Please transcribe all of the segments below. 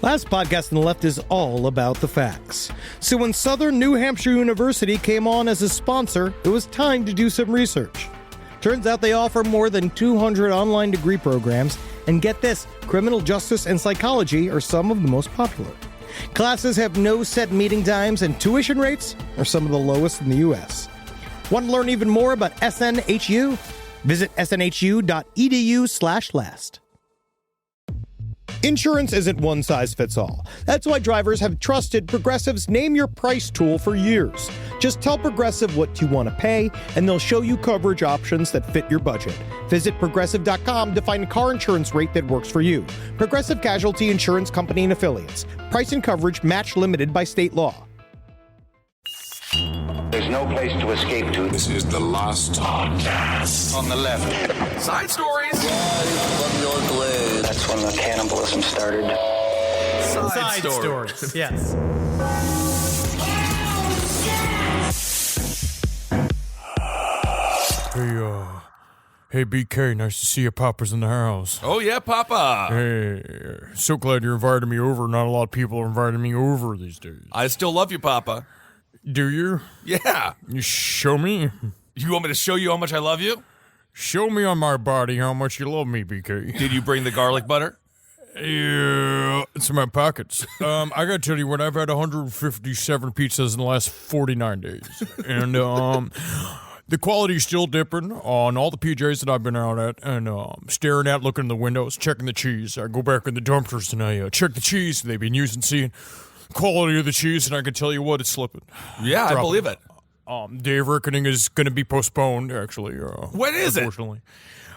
Last podcast on the left is all about the facts. So when Southern New Hampshire University came on as a sponsor, it was time to do some research. Turns out they offer more than 200 online degree programs, and get this, criminal justice and psychology are some of the most popular. Classes have no set meeting times, and tuition rates are some of the lowest in the U.S. Want to learn even more about SNHU? Visit snhu.edu/last. Insurance isn't one size fits all. That's why drivers have trusted Progressive's Name Your Price tool for years. Just tell Progressive what you want to pay, and they'll show you coverage options that fit your budget. Visit Progressive.com to find a car insurance rate that works for you. Progressive Casualty Insurance Company and Affiliates. Price and coverage match limited by state law. There's no place to escape to. This is the last podcast. On the left. Side stories. From your blade. That's when the cannibalism started. Side stories. Yes. Hey, BK, nice to see you. Papa's in the house. Oh, yeah, Papa. Hey, so glad you invited me over. Not a lot of people are inviting me over these days. I still love you, Papa. Do you? Yeah. You show me? You want me to show you how much I love you? Show me on my body how much you love me, BK. Did you bring the garlic butter? Yeah, it's in my pockets. I gotta tell you what, I've had 157 pizzas in the last 49 days. And, the quality's still dipping on all the PJs that I've been out at, and staring at, looking in the windows, checking the cheese. I go back in the dumpsters and I check the cheese they've been using, seeing quality of the cheese, and I can tell you what, it's slipping. Yeah, I believe it. Day of Reckoning is going to be postponed, actually. When is it? Unfortunately.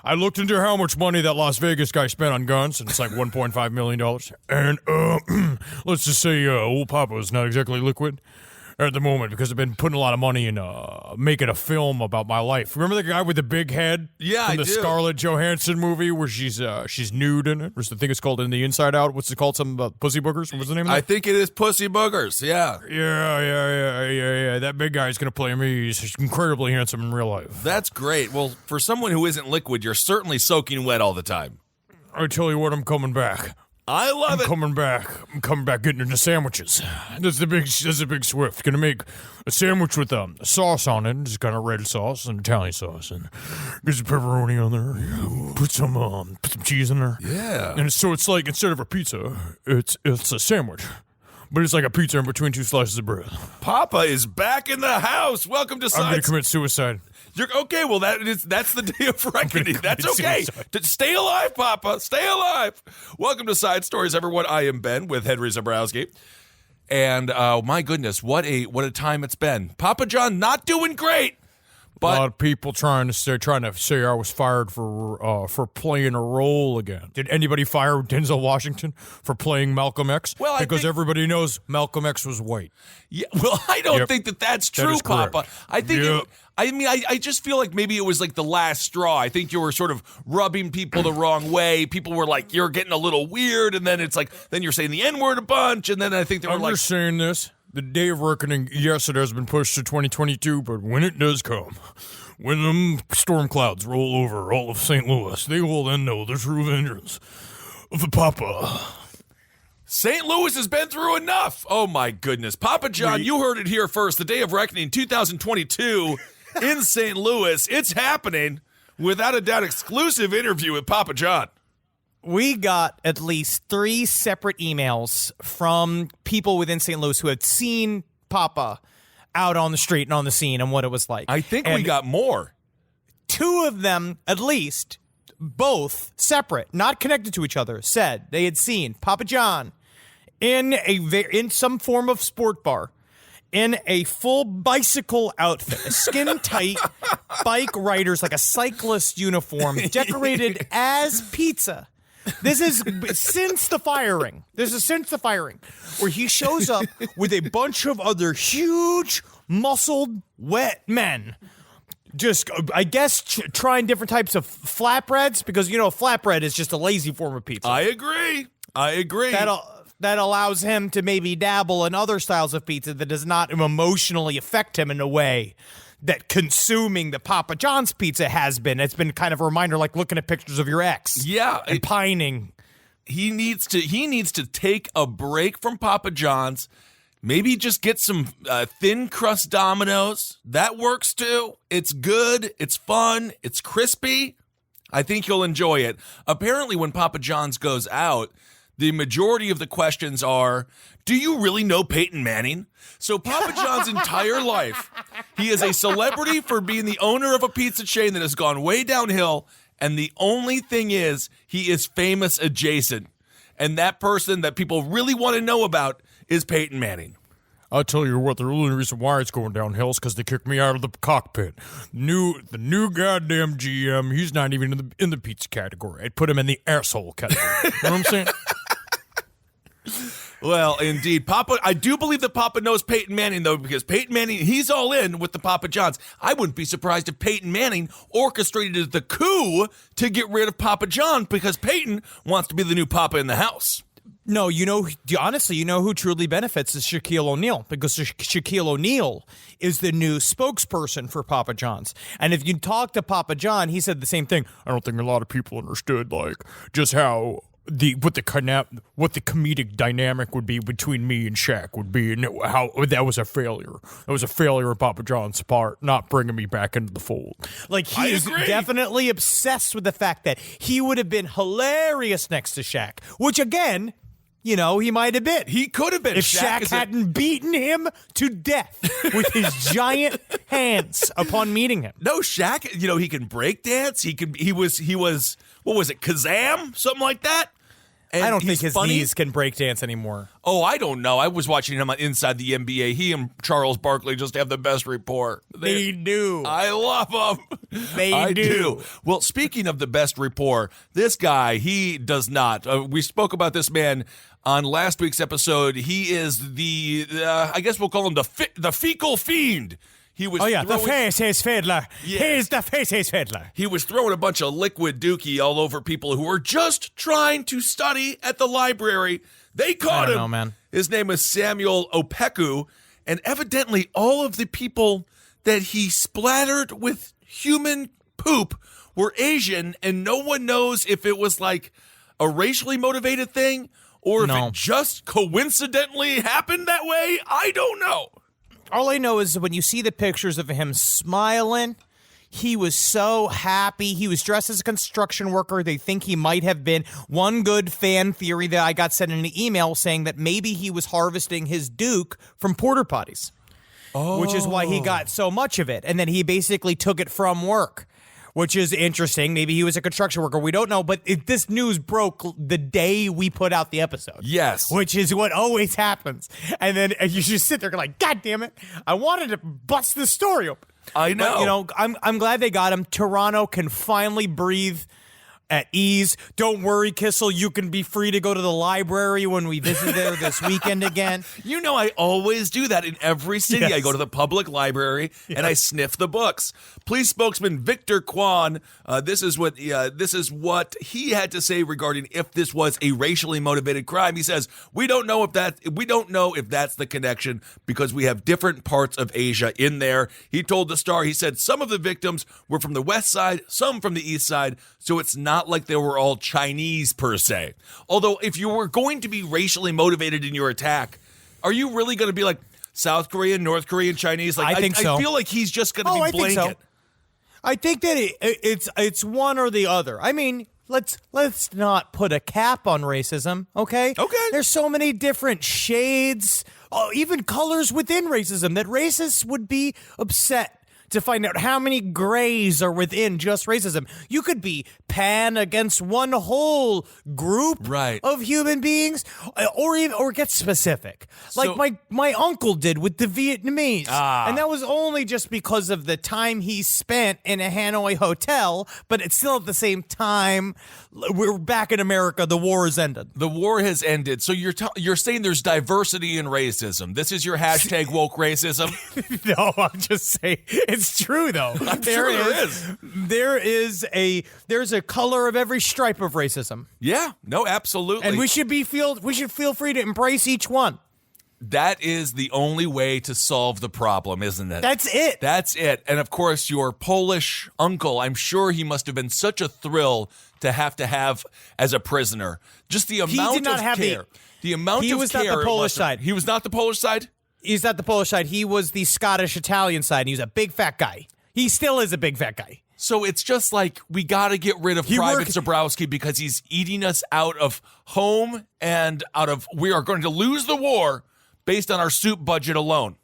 I looked into how much money that Las Vegas guy spent on guns, and it's like $1.5 million. And let's just say old Papa is not exactly liquid at the moment, because I've been putting a lot of money in making a film about my life. Remember the guy with the big head? Yeah, from I the do. Scarlett Johansson movie where she's nude in it? Or the thing is called In the Inside Out. What's it called? Something about pussy boogers? What's the name of that? I think it is Pussy Boogers, yeah. Yeah. That big guy's going to play me. He's incredibly handsome in real life. That's great. Well, for someone who isn't liquid, you're certainly soaking wet all the time. I tell you what, I'm coming back. I love it. I'm coming back getting into sandwiches. That's the big Swift. Gonna make a sandwich with a sauce on it. Just kind of red sauce and Italian sauce, and get some pepperoni on there. Put some cheese in there. Yeah. And so it's like, instead of a pizza, it's a sandwich, but it's like a pizza in between two slices of bread. Papa is back in the house. Welcome to I'm gonna Science. commit suicide. You're okay. Well, that's the day of reckoning. That's commit okay. suicide. Stay alive, Papa. Stay alive. Welcome to Side Stories, everyone. I am Ben with Henry Zabrowski, and my goodness, what a time it's been. Papa John not doing great, A lot but of people trying to say I was fired for playing a role again. Did anybody fire Denzel Washington for playing Malcolm X? Well, I because think- everybody knows Malcolm X was white. yeah, well, I don't Yep. think that's That true, is correct. Papa. I think. Yep. I just feel like maybe it was like the last straw. I think you were sort of rubbing people the wrong way. People were like, you're getting a little weird, and then it's like, then you're saying the N-word a bunch, and then I think they were I'm like, just saying this. The day of reckoning, yes, it has been pushed to 2022, but when it does come, when them storm clouds roll over all of St. Louis, they will then know the true vengeance of the Papa. St. Louis has been through enough. Oh, my goodness. Papa John, you heard it here first. The Day of Reckoning 2022 in St. Louis. It's happening. Without a doubt, exclusive interview with Papa John. We got at least 3 separate emails from people within St. Louis who had seen Papa out on the street and on the scene and what it was like. I think we And got more. 2 of them, at least, both separate, not connected to each other, said they had seen Papa John in some form of sport bar, in a full bicycle outfit, a skin-tight bike rider's, like a cyclist uniform, decorated as pizza. This is since the firing. Where he shows up with a bunch of other huge, muscled, wet men. Just, I guess, trying different types of flatbreads, because, flatbread is just a lazy form of pizza. I agree. That allows him to maybe dabble in other styles of pizza that does not emotionally affect him in a way that consuming the Papa John's pizza has been. It's been kind of a reminder, like looking at pictures of your ex. Yeah. And pining he needs to take a break from Papa John's. Maybe just get some thin crust Domino's. That works too. It's good. It's fun. It's crispy. I think you'll enjoy it. Apparently, when Papa John's goes out, the majority of the questions are, do you really know Peyton Manning? So Papa John's entire life, he is a celebrity for being the owner of a pizza chain that has gone way downhill. And the only thing is, he is famous adjacent. And that person that people really want to know about is Peyton Manning. I'll tell you what, the only reason why it's going downhill is because they kicked me out of the cockpit. The new goddamn GM, he's not even in the pizza category. I'd put him in the asshole category. You know what I'm saying? Well, indeed. I do believe that Papa knows Peyton Manning, though, because Peyton Manning, he's all in with the Papa John's. I wouldn't be surprised if Peyton Manning orchestrated the coup to get rid of Papa John, because Peyton wants to be the new Papa in the house. No, honestly, who truly benefits is Shaquille O'Neal, because Shaquille O'Neal is the new spokesperson for Papa John's. And if you talk to Papa John, he said the same thing. I don't think a lot of people understood, just how what the comedic dynamic would be between me and Shaq would be, and how that was a failure. That was a failure of Papa John's part, not bringing me back into the fold. He is definitely obsessed with the fact that he would have been hilarious next to Shaq, which again, he might have been. He could have been. If Shaq hadn't beaten him to death with his giant hands upon meeting him. No, Shaq, he can break dance. He was, what was it, Kazam? Something like that? And I don't think his funny. knees can break dance anymore. Oh, I don't know. I was watching him on Inside the NBA. He and Charles Barkley just have the best rapport. They do. I love them. They do. Well, speaking of the best rapport, this guy, he does not. We spoke about this man on last week's episode. He is the, I guess we'll call him the fecal fiend. He was the face fiddler. Yes. He's the face fiddler. He was throwing a bunch of liquid dookie all over people who were just trying to study at the library. They caught him. I don't know, man. His name is Samuel Opeku, and evidently all of the people that he splattered with human poop were Asian, and no one knows if it was like a racially motivated thing or if it just coincidentally happened that way. I don't know. All I know is when you see the pictures of him smiling, he was so happy. He was dressed as a construction worker. They think he might have been. One good fan theory that I got sent in an email saying that maybe he was harvesting his Duke from porta potties, which is why he got so much of it. And then he basically took it from work, which is interesting. Maybe he was a construction worker. We don't know. But this news broke the day we put out the episode. Yes. Which is what always happens. And then you just sit there like, God damn it. I wanted to bust this story open. I know. But, I'm glad they got him. Toronto can finally breathe at ease. Don't worry, Kissel. You can be free to go to the library when we visit there this weekend again. I always do that in every city. Yes. I go to the public library and I sniff the books. Police spokesman Victor Kwan, this is what he had to say regarding if this was a racially motivated crime. He says, we don't know if that's the connection because we have different parts of Asia in there. He told the Star, he said some of the victims were from the west side, some from the east side, so it's not like they were all Chinese per se. Although if you were going to be racially motivated in your attack, are you really going to be like South Korean, North Korean, Chinese? Like, I think so. I feel like he's just going to be blanket. Think so. I think that it's one or the other. I mean, let's not put a cap on racism, okay? Okay. There's so many different shades, even colors within racism, that racists would be upset to find out how many grays are within just racism. You could be pan against one whole group of human beings, or get specific, like my uncle did with the Vietnamese, and that was only just because of the time he spent in a Hanoi hotel. But it's still at the same time, we're back in America. The war has ended. The war has ended. So you're saying there's diversity in racism. This is your hashtag woke racism. No, I'm just saying it's true though. There is a color of every stripe of racism. Yeah, no, absolutely. And we should feel free to embrace each one. That is the only way to solve the problem, isn't it? That's it. That's it. And of course, your Polish uncle, I'm sure he must have been such a thrill to have as a prisoner. Just the amount did not of have care. The amount he of was care. not the Polish side. He was not the Polish side? He's not the Polish side. He was the Scottish-Italian side. He was a big fat guy. He still is a big fat guy. So it's just like we got to get rid of Private Zabrowski because he's eating us out of home and we are going to lose the war based on our soup budget alone.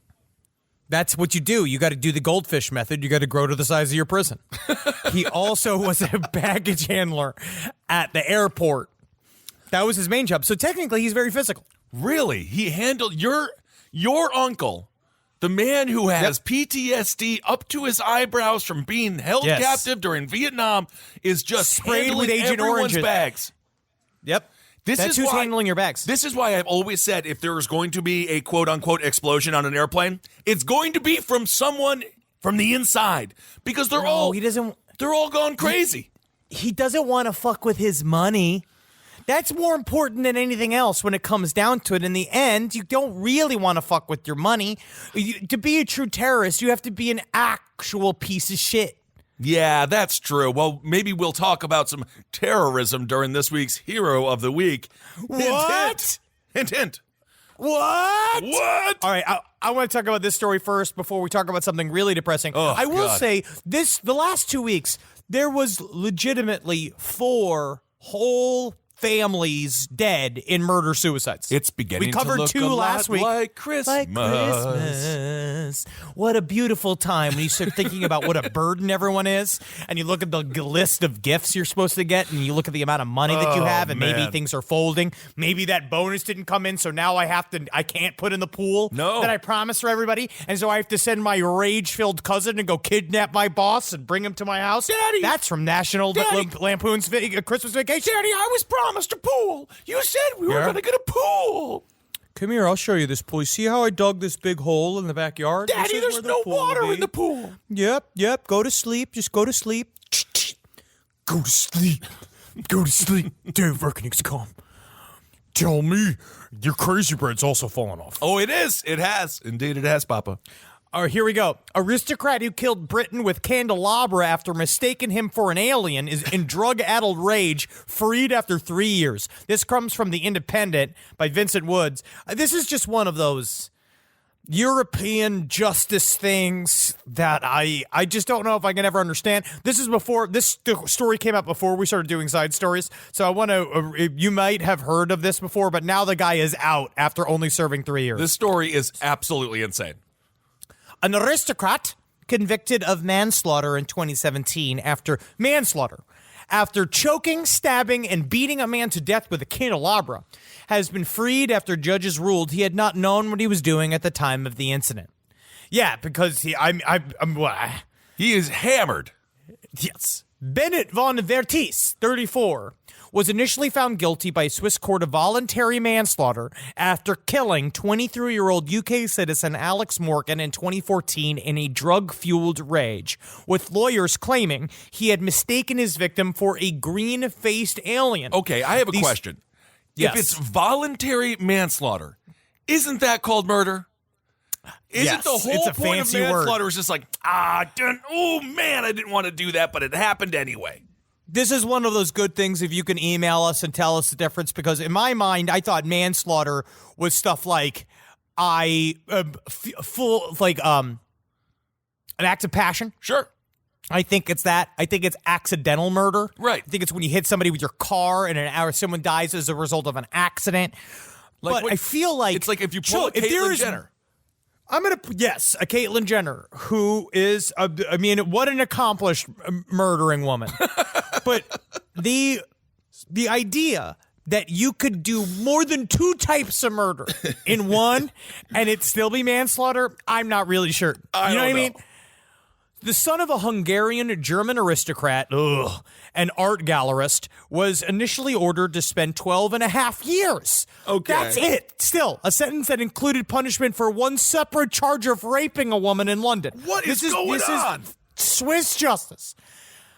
That's what you do. You got to do the goldfish method. You got to grow to the size of your prison. He also was a baggage handler at the airport. That was his main job. So technically, he's very physical. Really? He handled your uncle. The man who has PTSD up to his eyebrows from being held captive during Vietnam is just sprayed with Agent everyone's Orange bags. Yep. That's who's handling your bags. This is why I've always said if there is going to be a quote-unquote explosion on an airplane, it's going to be from someone from the inside because they're all gone crazy. He doesn't want to fuck with his money. That's more important than anything else when it comes down to it. In the end, you don't really want to fuck with your money. To be a true terrorist, you have to be an actual piece of shit. Yeah, that's true. Well, maybe we'll talk about some terrorism during this week's Hero of the Week. What? Hint, hint. What? What? All right, I want to talk about this story first before we talk about something really depressing. Oh, I will God. say the last 2 weeks, there was legitimately 4 whole families dead in murder-suicides. It's beginning we covered to look 2 a last lot week. like Christmas. Like Christmas. What a beautiful time when you start thinking about what a burden everyone is, and you look at the list of gifts you're supposed to get, and you look at the amount of money that you have, and maybe things are folding. Maybe that bonus didn't come in, so now I can't put in the pool that I promised for everybody, and so I have to send my rage-filled cousin and go kidnap my boss and bring him to my house. Daddy! That's from National Lampoon's Christmas Vacation. Daddy, I was promised a pool. You said we were going to get a pool. Come here, I'll show you this pool. You see how I dug this big hole in the backyard? Daddy, there's no water in the pool. Yep. Go to sleep. Just go to sleep. Go to sleep. Go to sleep. Dave Reckoning's come. Tell me, your crazy bread's also falling off. Oh, it is. It has. Indeed, it has, Papa. All right, here we go. Aristocrat who killed Britain with candelabra after mistaking him for an alien is in drug-addled rage, freed after 3 years. This comes from The Independent by Vincent Woods. This is just one of those European justice things that I just don't know if I can ever understand. This story came out before we started doing side stories, so I want to, you might have heard of this before, but now the guy is out after only serving 3 years. This story is absolutely insane. An aristocrat convicted of manslaughter in 2017 after choking, stabbing, and beating a man to death with a candelabra has been freed after judges ruled he had not known what he was doing at the time of the incident. Yeah, because he is hammered. Yes. Bennett von Vertis, 34, was initially found guilty by a Swiss court of voluntary manslaughter after killing 23-year-old UK citizen Alex Morgan in 2014 in a drug-fueled rage, with lawyers claiming he had mistaken his victim for a green-faced alien. Okay, I have a question. Yes. If it's voluntary manslaughter, isn't that called murder? Isn't the whole point of manslaughter is just like, I didn't want to do that, but it happened anyway. This is one of those good things if you can email us and tell us the difference, because in my mind, I thought manslaughter was stuff like an act of passion. Sure. I think it's that. I think it's accidental murder. Right. I think it's when you hit somebody with your car and someone dies as a result of an accident. I feel like it's like if you pull a Caitlyn Jenner. a Caitlyn Jenner, who is, what an accomplished murdering woman. But the idea that you could do more than 2 types of murder in one and it still be manslaughter, I'm not really sure. You know what I mean? The son of a Hungarian-German aristocrat, an art gallerist, was initially ordered to spend 12 and a half years. Okay. That's it. Still, a sentence that included punishment for one separate charge of raping a woman in London. What is going on? Swiss justice.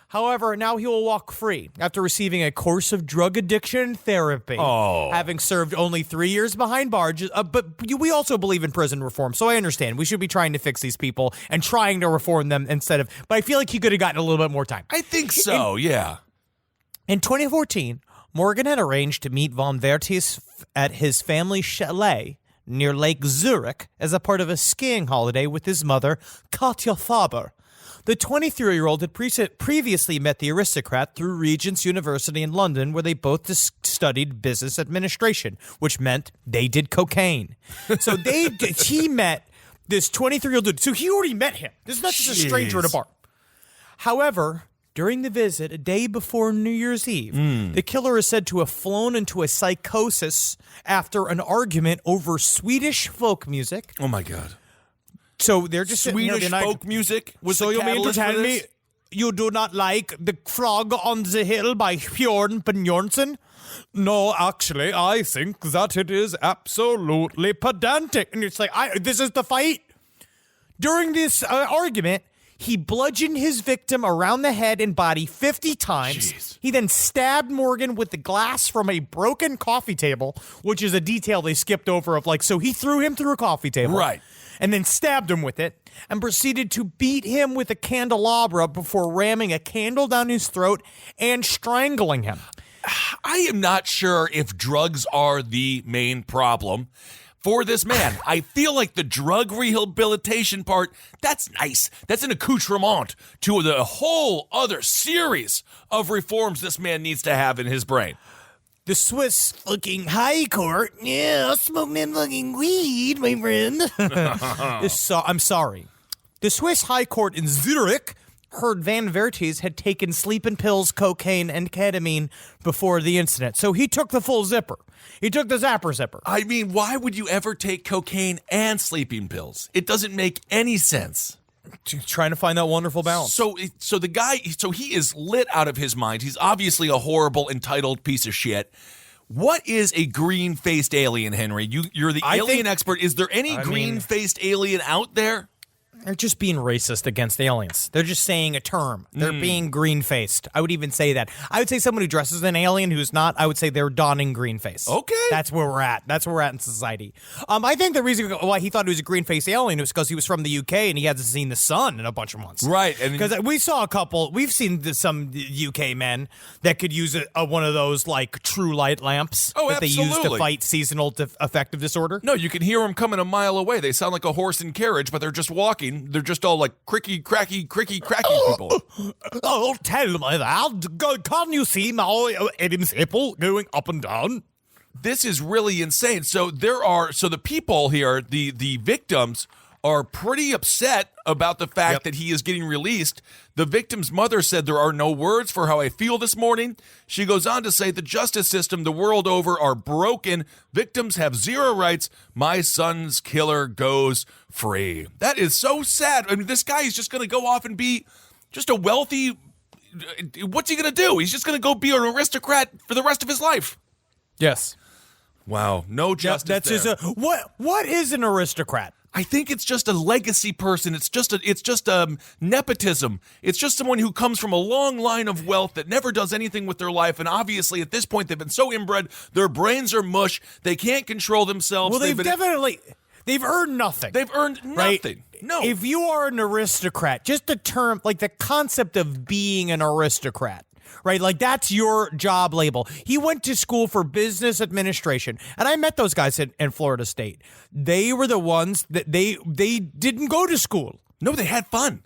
However, now he will walk free after receiving a course of drug addiction therapy. Having served only 3 years behind bars. But we also believe in prison reform, so I understand. We should be trying to fix these people and trying to reform them instead of... But I feel like he could have gotten a little bit more time. I think so, yeah. In 2014, Morgan had arranged to meet Von Vertes at his family chalet near Lake Zurich as a part of a skiing holiday with his mother, Katja Faber. The 23-year-old had previously met the aristocrat through Regent's University in London, where they both studied business administration, which meant they did cocaine. So he met this 23-year-old dude. So he already met him. This is not just a stranger at a bar. However, during the visit, a day before New Year's Eve, the killer is said to have flown into a psychosis after an argument over Swedish folk music. Oh, my God. So they're just Swedish folk music was so the you mean to catalyst for tell me this? you do not like The Frog on the Hill by Björn Björnsson? No, actually, I think that it is absolutely pedantic. And it's like, this is the fight. During this argument, he bludgeoned his victim around the head and body 50 times. Jeez. He then stabbed Morgan with the glass from a broken coffee table, which is a detail they skipped over so he threw him through a coffee table. Right. And then stabbed him with it and proceeded to beat him with a candelabra before ramming a candle down his throat and strangling him. I am not sure if drugs are the main problem for this man. I feel like the drug rehabilitation part, that's nice. That's an accoutrement to the whole other series of reforms this man needs to have in his brain. The Swiss fucking high court, yeah, smoking that fucking weed, my friend. I'm sorry. The Swiss high court in Zurich heard Van Vertes had taken sleeping pills, cocaine, and ketamine before the incident. So he took the full zipper. He took the zipper. I mean, why would you ever take cocaine and sleeping pills? It doesn't make any sense. Trying to find that wonderful balance. So the guy, he is lit out of his mind. He's obviously a horrible, entitled piece of shit. What is a green-faced alien, Henry? You're the alien expert. Is there any green-faced alien out there? They're just being racist against aliens. They're just saying a term. They're being green-faced. I would even say that. I would say someone who dresses as an alien who's not, I would say they're donning green face. Okay. That's where we're at. That's where we're at in society. I think the reason why he thought he was a green-faced alien was because he was from the UK and he hasn't seen the sun in a bunch of months. Right. Because we saw we've seen some UK men that could use one of those true light lamps that they use to fight seasonal affective disorder. No, you can hear them coming a mile away. They sound like a horse and carriage, but they're just walking. They're just all like cricky, cracky people. Oh, tell me that. Can you see my Adam's apple going up and down? This is really insane. So the people here, the victims, are pretty upset about the fact that he is getting released. The victim's mother said, "There are no words for how I feel this morning." She goes on to say, "The justice system the world over are broken. Victims have zero rights. My son's killer goes free." That is so sad. I mean, this guy is just going to go off and be just a wealthy... What's he going to do? He's just going to go be an aristocrat for the rest of his life. Yes. Wow. No justice there. That's just what is an aristocrat? I think it's just a legacy person. It's just nepotism. It's just someone who comes from a long line of wealth that never does anything with their life. And obviously, at this point, they've been so inbred, their brains are mush. They can't control themselves. Well, they've earned nothing. They've earned nothing. Right? No. If you are an aristocrat, just the term, the concept of being an aristocrat, right? That's your job label. He went to school for business administration. And I met those guys in Florida State. They were the ones that they didn't go to school. No, they had fun.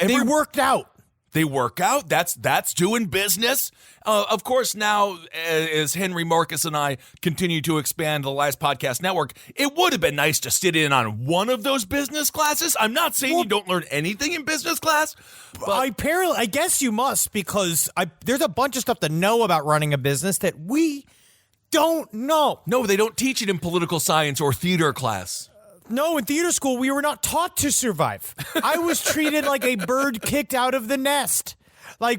They worked out. They work out. That's doing business. Of course, now, as Henry Marcus and I continue to expand the Lies Podcast Network, it would have been nice to sit in on one of those business classes. I'm not saying you don't learn anything in business class. But I guess you must, because there's a bunch of stuff to know about running a business that we don't know. No, they don't teach it in political science or theater class. No, in theater school, we were not taught to survive. I was treated like a bird kicked out of the nest.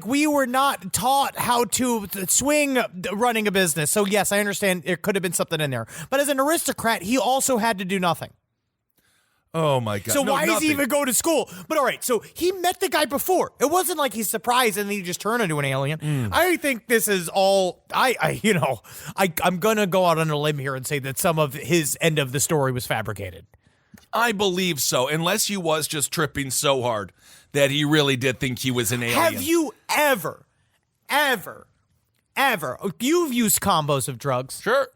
We were not taught how to swing running a business. So, yes, I understand there could have been something in there. But as an aristocrat, he also had to do nothing. Oh, my God. So No, why does nothing. he even go to school? But all right, so he met the guy before. It wasn't like he's surprised and he just turned into an alien. I think this is all, I'm going to go out on a limb here and say that some of his end of the story was fabricated. I believe so, unless he was just tripping so hard that he really did think he was an alien. Have you ever, you've used combos of drugs? Sure.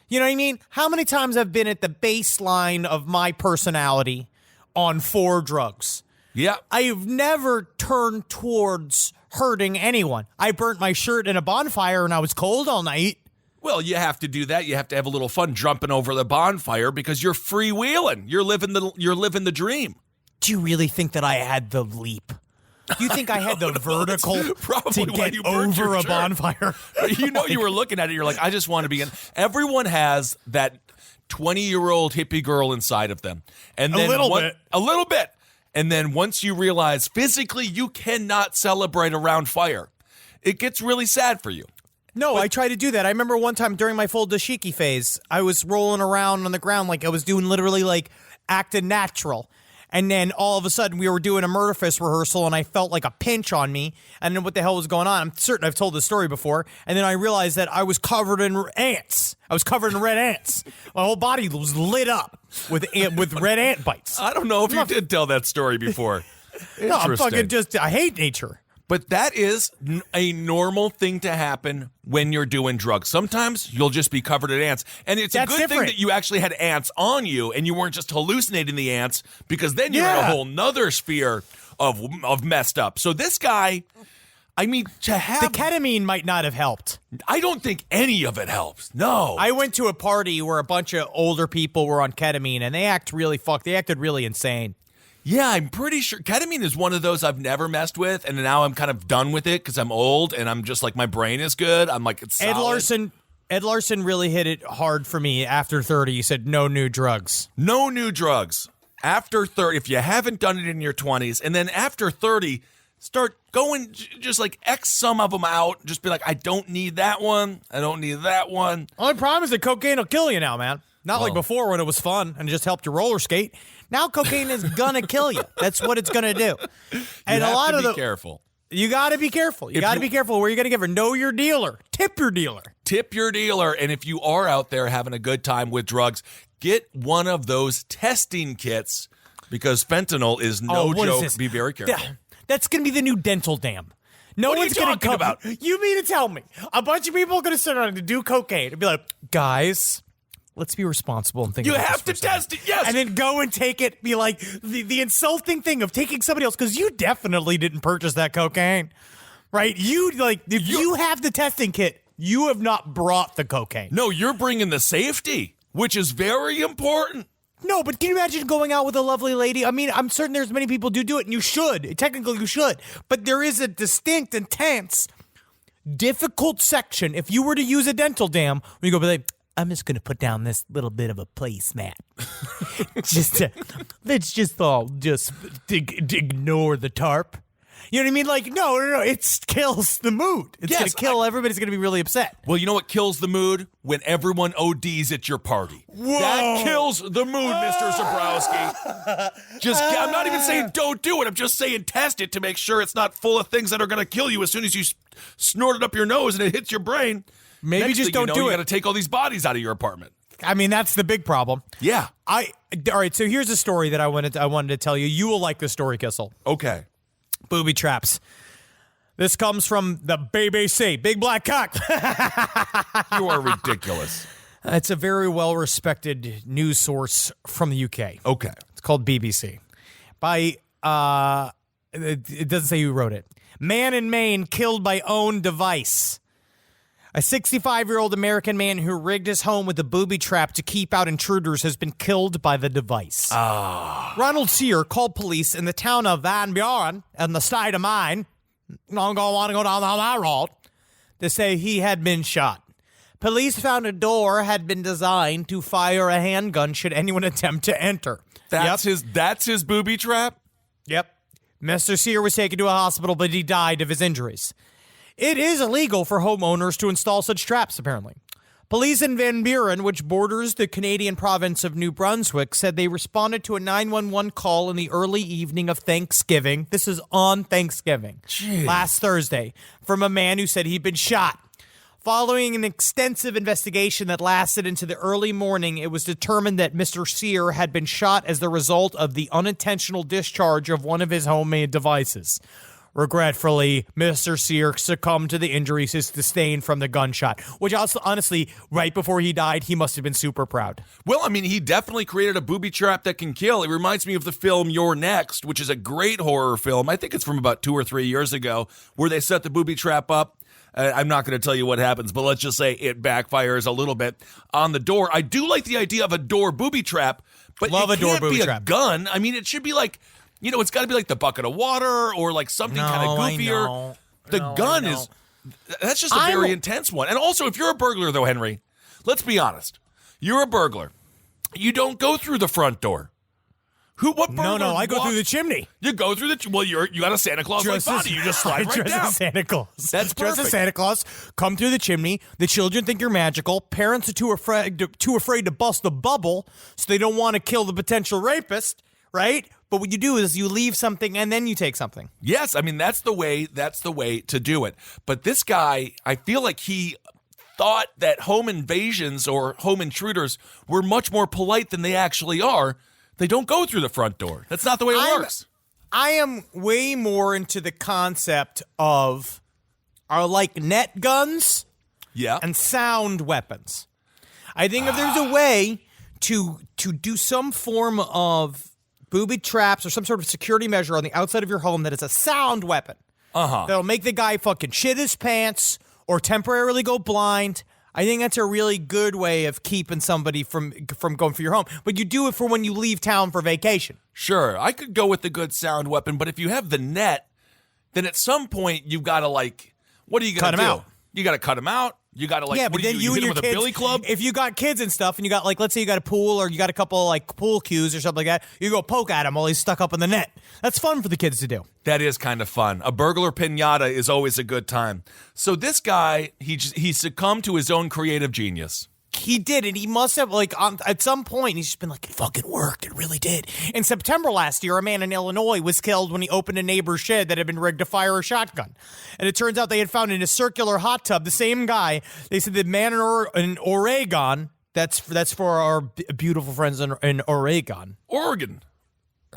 You know what I mean? How many times I've been at the baseline of my personality on 4 drugs? Yeah. I've never turned towards hurting anyone. I burnt my shirt in a bonfire and I was cold all night. Well, you have to do that. You have to have a little fun jumping over the bonfire because you're freewheeling. You're living the dream. Do you really think that I had the leap? Do you think I had the vertical probably to why get you burned over your a shirt. bonfire? You were looking at it. You're like, I just want to be in. Everyone has that 20-year-old hippie girl inside of them. And then a little bit. And then once you realize physically you cannot celebrate around fire, it gets really sad for you. No, I tried to do that. I remember one time during my full dashiki phase, I was rolling around on the ground like I was doing literally like acting natural. And then all of a sudden we were doing a murder fist rehearsal and I felt like a pinch on me. And then what the hell was going on? I'm certain I've told this story before. And then I realized that I was covered in ants. I was covered in red ants. My whole body was lit up with red ant bites. I don't know if you did tell that story before. No, I'm fucking I hate nature. But that is a normal thing to happen when you're doing drugs. Sometimes you'll just be covered in ants. And it's a good thing that you actually had ants on you and you weren't just hallucinating the ants because then you're in a whole nother sphere of messed up. So this guy, I mean, to have... The ketamine might not have helped. I don't think any of it helps. No. I went to a party where a bunch of older people were on ketamine and they acted really insane. Yeah, I'm pretty sure ketamine is one of those I've never messed with, and now I'm kind of done with it because I'm old and I'm just like my brain is good. I'm like it's solid. Ed Larson really hit it hard for me after 30. He said no new drugs. No new drugs after 30. If you haven't done it in your 20s, and then after 30, start going just like X some of them out. Just be like, I don't need that one. I don't need that one. Only problem is that cocaine will kill you now, man. Not like before when it was fun and just helped you roller skate. Now cocaine is gonna kill you. That's what it's gonna do. And you a lot have to of be careful. You got to be careful. You got to be careful where you're gonna give her. Know your dealer. Tip your dealer. Tip your dealer. And if you are out there having a good time with drugs, get one of those testing kits because fentanyl is no joke. Be very careful. That's gonna be the new dental dam. No What are one's you gonna talking come about? You mean to tell me a bunch of people are gonna sit around and do cocaine and be like, guys, let's be responsible and think You about have to this for a second." test it, yes. And then go and take it, be like, the insulting thing of taking somebody else, because you definitely didn't purchase that cocaine, right? If you have the testing kit, you have not brought the cocaine. No, you're bringing the safety, which is very important. No, but can you imagine going out with a lovely lady? I mean, I'm certain there's many people do it, and you should. Technically, you should. But there is a distinct, intense, difficult section. If you were to use a dental dam, where you go, be like, I'm just going to put down this little bit of a placemat. Let's just all ignore the tarp. You know what I mean? Like, no. It kills the mood. It's going to kill everybody's going to be really upset. Well, you know what kills the mood? When everyone ODs at your party. Whoa. That kills the mood, Mr. Zabrowski. I'm not even saying don't do it. I'm just saying test it to make sure it's not full of things that are going to kill you as soon as you snort it up your nose and it hits your brain. Maybe Next just thing don't you do it. You got to take all these bodies out of your apartment. I mean, that's the big problem. Yeah. All right, so here's a story that I wanted to tell you. You will like this story, Kissel. Okay. Booby traps. This comes from the BBC. Big black cock. You are ridiculous. It's a very well-respected news source from the UK. Okay. It's called BBC. It doesn't say who wrote it. Man in Maine killed by own device. A 65-year-old American man who rigged his home with a booby trap to keep out intruders has been killed by the device. Ronald Sear called police in the town of Van Buren in the state of Maine. Don't want to go down that road. To say he had been shot. Police found a door had been designed to fire a handgun should anyone attempt to enter. That's his booby trap? Yep. Mr. Sear was taken to a hospital, but he died of his injuries. It is illegal for homeowners to install such traps, apparently. Police in Van Buren, which borders the Canadian province of New Brunswick, said they responded to a 911 call in the early evening of Thanksgiving. This is on Thanksgiving, last Thursday, from a man who said he'd been shot. Following an extensive investigation that lasted into the early morning, it was determined that Mr. Sear had been shot as the result of the unintentional discharge of one of his homemade devices. Regretfully, Mr. Sear succumbed to the injuries he sustained from the gunshot, which also, honestly, right before he died, he must have been super proud. Well, I mean, he definitely created a booby trap that can kill. It reminds me of the film You're Next, which is a great horror film. I think it's from about 2 or 3 years ago, where they set the booby trap up. I'm not going to tell you what happens, but let's just say it backfires a little bit on the door. I do like the idea of a door booby trap, but Love it a door can't booby be trap. a gun. I mean, it should be like, it's got to be like the bucket of water or like something kind of goofier. The gun is, that's just a very intense one. And also, if you're a burglar, though, Henry, let's be honest. You're a burglar. You don't go through the front door. What burglar? No, I go through the chimney. You go through the. Well, you got a Santa Claus-like body. You just slide right down. As Santa Claus. That's perfect. Dress as Santa Claus. Come through the chimney. The children think you're magical. Parents are too afraid to bust the bubble, so they don't want to kill the potential rapist. Right? But what you do is you leave something and then you take something. Yes, I mean that's the way to do it. But this guy, I feel like he thought that home invasions or home intruders were much more polite than they actually are. They don't go through the front door. That's not the way it works. I am way more into the concept of like net guns and sound weapons. I think if there's a way to do some form of booby traps or some sort of security measure on the outside of your home that is a sound weapon that'll make the guy fucking shit his pants or temporarily go blind, I think that's a really good way of keeping somebody from going for your home. But you do it for when you leave town for vacation. Sure, I could go with the good sound weapon, but if you have the net, then at some point you've got to what are you going to do? Cut him out. You got to cut him out. You got to but what do then you hit and him your with kids, a billy club? If you got kids and stuff, and you got let's say you got a pool or you got a couple pool cues or something like that, you go poke at him while he's stuck up in the net. That's fun for the kids to do. That is kind of fun. A burglar piñata is always a good time. So this guy, he succumbed to his own creative genius. He did, and he must have, at some point, he's just been like, it fucking worked. It really did. In September last year, a man in Illinois was killed when he opened a neighbor's shed that had been rigged to fire a shotgun. And it turns out they had found in a circular hot tub, the same guy, they said the man in Oregon, that's for our beautiful friends in Oregon. Oregon.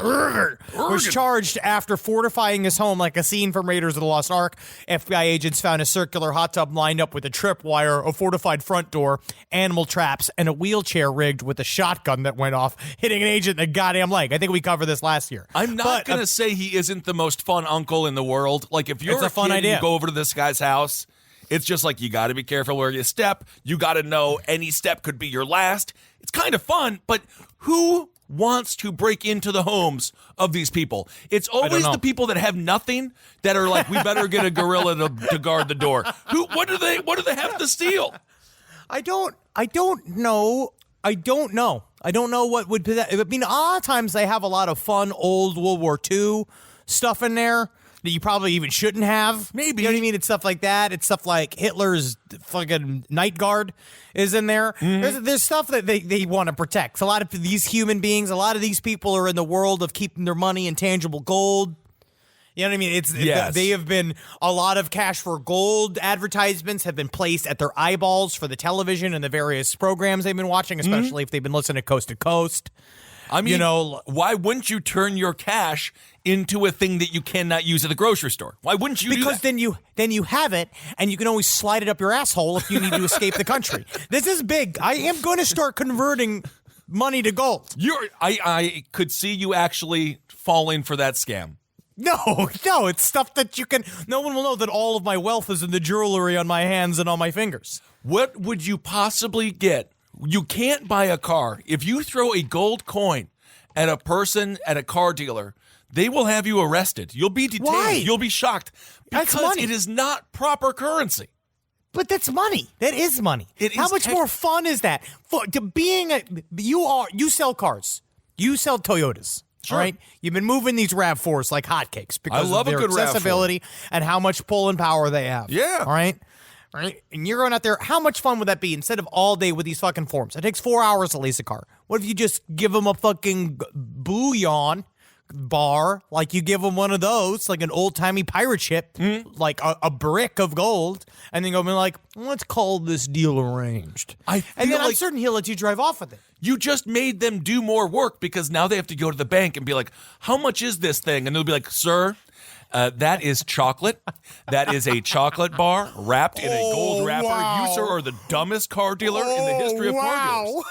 Was charged after fortifying his home like a scene from Raiders of the Lost Ark. FBI agents found a circular hot tub lined up with a tripwire, a fortified front door, animal traps, and a wheelchair rigged with a shotgun that went off, hitting an agent in the goddamn leg. I think we covered this last year. I'm not going to say he isn't the most fun uncle in the world. Like, if you're a fun kid idea. And you go over to this guy's house, it's just like you got to be careful where you step. You got to know any step could be your last. It's kind of fun, but who wants to break into the homes of these people? It's always the people that have nothing that are like, we better get a gorilla to guard the door. What do they have to steal? I don't know. I don't know what would be that. I mean, a lot of times they have a lot of fun old World War II stuff in there that you probably even shouldn't have. Maybe. You know what I mean? It's stuff like that. It's stuff like Hitler's fucking night guard is in there. Mm-hmm. There's stuff that they want to protect. A lot of these human beings, a lot of these people are in the world of keeping their money in tangible gold. You know what I mean? They have been, a lot of cash for gold advertisements have been placed at their eyeballs for the television and the various programs they've been watching, especially if they've been listening to Coast to Coast. I mean, why wouldn't you turn your cash into a thing that you cannot use at the grocery store? Why wouldn't you do that? Because then you have it, and you can always slide it up your asshole if you need to escape the country. This is big. I am going to start converting money to gold. I could see you actually falling for that scam. No, it's stuff that no one will know that all of my wealth is in the jewelry on my hands and on my fingers. What would you possibly get? You can't buy a car. If you throw a gold coin at a person at a car dealer, they will have you arrested. You'll be detained. Why? You'll be shocked. That's because money. It is not proper currency. But that's money. That is money. How much more fun is that? You sell cars. You sell Toyotas. Sure. All right? You've been moving these RAV4s like hotcakes because I love of their a good RAV4. accessibility and how much pull and power they have. Yeah. All right? right? And you're going out there. How much fun would that be instead of all day with these fucking forms? It takes 4 hours to lease a car. What if you just give them a fucking bouillon bar, like you give them one of those, like an old-timey pirate ship, like a brick of gold, and then go be like, let's call this deal arranged. And then I'm certain he'll let you drive off with it. You just made them do more work because now they have to go to the bank and be like, how much is this thing? And they'll be like, sir, that is chocolate. That is a chocolate bar wrapped in a gold wrapper. Wow. You, sir, are the dumbest car dealer in the history of car dealers.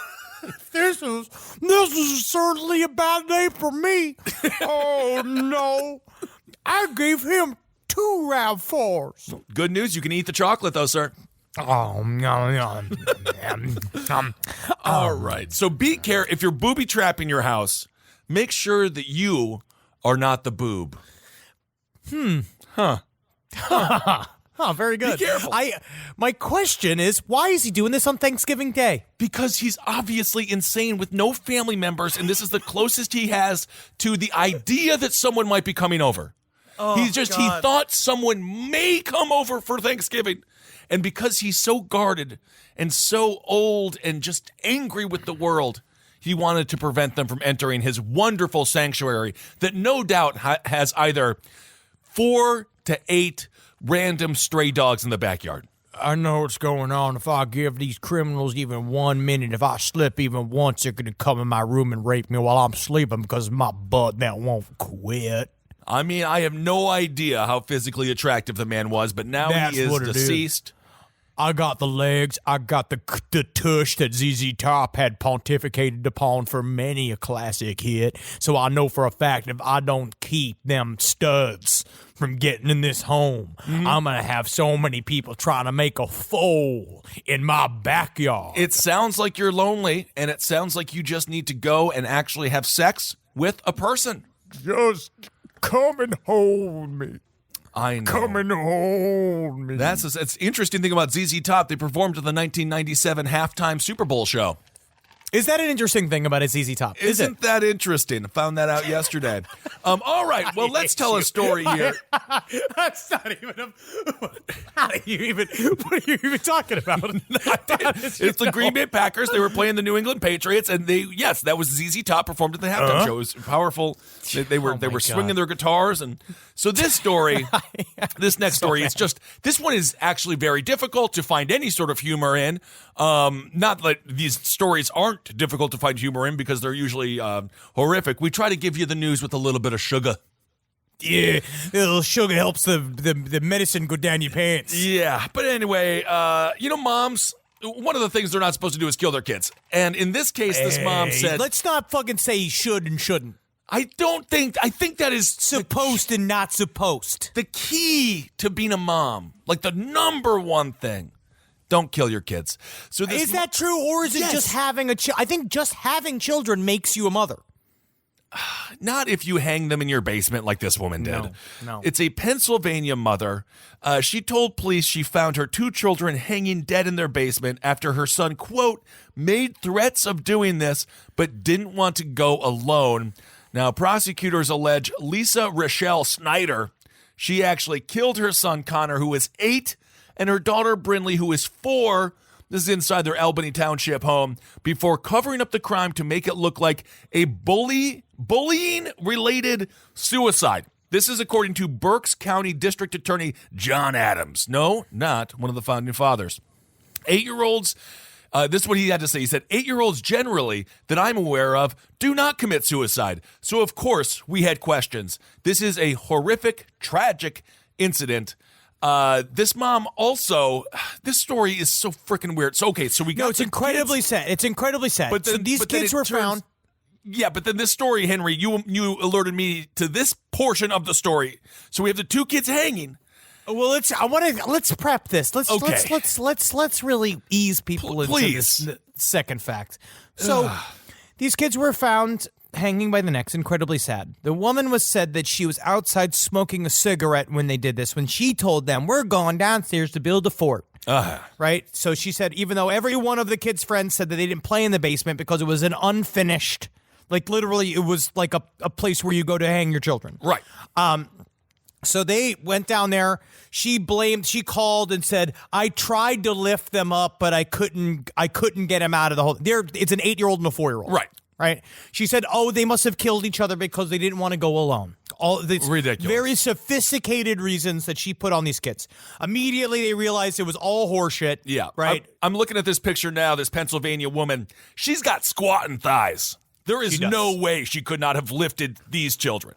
This is certainly a bad day for me. Oh, no. I gave him 2 RAV4s. Good news, you can eat the chocolate, though, sir. Oh, no. All right. So be careful. If you're booby trapping your house, make sure that you are not the boob. Oh, very good. Be careful. My question is, why is he doing this on Thanksgiving Day? Because he's obviously insane with no family members, and this is the closest he has to the idea that someone might be coming over. He thought someone may come over for Thanksgiving. And because he's so guarded and so old and just angry with the world, he wanted to prevent them from entering his wonderful sanctuary that no doubt has either 4 to 8 random stray dogs in the backyard. I know what's going on. If I give these criminals even 1 minute, if I slip even once, they're going to come in my room and rape me while I'm sleeping because my butt that won't quit. I mean, I have no idea how physically attractive the man was, but now That's he is what it is. deceased. I got the legs. I got the tush that ZZ Top had pontificated upon for many a classic hit. So I know for a fact if I don't keep them studs from getting in this home, I'm going to have so many people trying to make a foal in my backyard. It sounds like you're lonely, and it sounds like you just need to go and actually have sex with a person. Just come and hold me. I know. Come and hold me. It's the interesting thing about ZZ Top. They performed at the 1997 halftime Super Bowl show. Is that an interesting thing about his ZZ Top? Isn't that interesting? I found that out yesterday. All right, well, let's tell a story here. That's not even what are you even talking about? It's the Green Bay Packers. They were playing the New England Patriots, and that was ZZ Top performed at the halftime show. It was powerful. They were swinging their guitars, and so this next story, this one is actually very difficult to find any sort of humor in. Not that these stories aren't difficult to find humor in because they're usually horrific. We try to give you the news with a little bit of sugar. Yeah, a little sugar helps the medicine go down your pants. Yeah, but anyway, moms, one of the things they're not supposed to do is kill their kids. And in this case, this mom said... Let's not fucking say he should and shouldn't. I think that is... Supposed and not supposed. The key to being a mom, like the number one thing. Don't kill your kids. So is that true, or is it just having I think just having children makes you a mother. Not if you hang them in your basement like this woman did. No. It's a Pennsylvania mother. She told police she found her 2 children hanging dead in their basement after her son, quote, made threats of doing this, but didn't want to go alone. Now, prosecutors allege Lisa Rochelle Snyder, she actually killed her son, Connor, who was 8, and her daughter, Brinley, who is 4, this is inside their Albany Township home, before covering up the crime to make it look like a bullying-related suicide. This is according to Berks County District Attorney John Adams. No, not one of the founding fathers. 8-year-olds, this is what he had to say. He said, 8-year-olds generally that I'm aware of do not commit suicide. So, of course, we had questions. This is a horrific, tragic incident. This mom also, this story is so freaking weird. So, okay, so we got it's incredibly sad. It's incredibly sad. But then, these kids were found. Yeah, but then this story, Henry, you alerted me to this portion of the story. So we have the 2 kids hanging. Well, let's prep this. Let's really ease people into this second fact. So these kids were found hanging by the necks, incredibly sad. The woman was said that she was outside smoking a cigarette when they did this, when she told them, we're going downstairs to build a fort. Right? So she said, even though every one of the kids' friends said that they didn't play in the basement because it was an unfinished, like literally it was like a place where you go to hang your children. Right. So they went down there. She called and said, I tried to lift them up, but I couldn't get them out of the hole. It's an 8-year-old and a 4-year-old. Right. She said, they must have killed each other because they didn't want to go alone. All these ridiculous, very sophisticated reasons that she put on these kids. Immediately they realized it was all horseshit. Yeah. Right. I'm looking at this picture now, this Pennsylvania woman. She's got squatting thighs. There is no way she could not have lifted these children.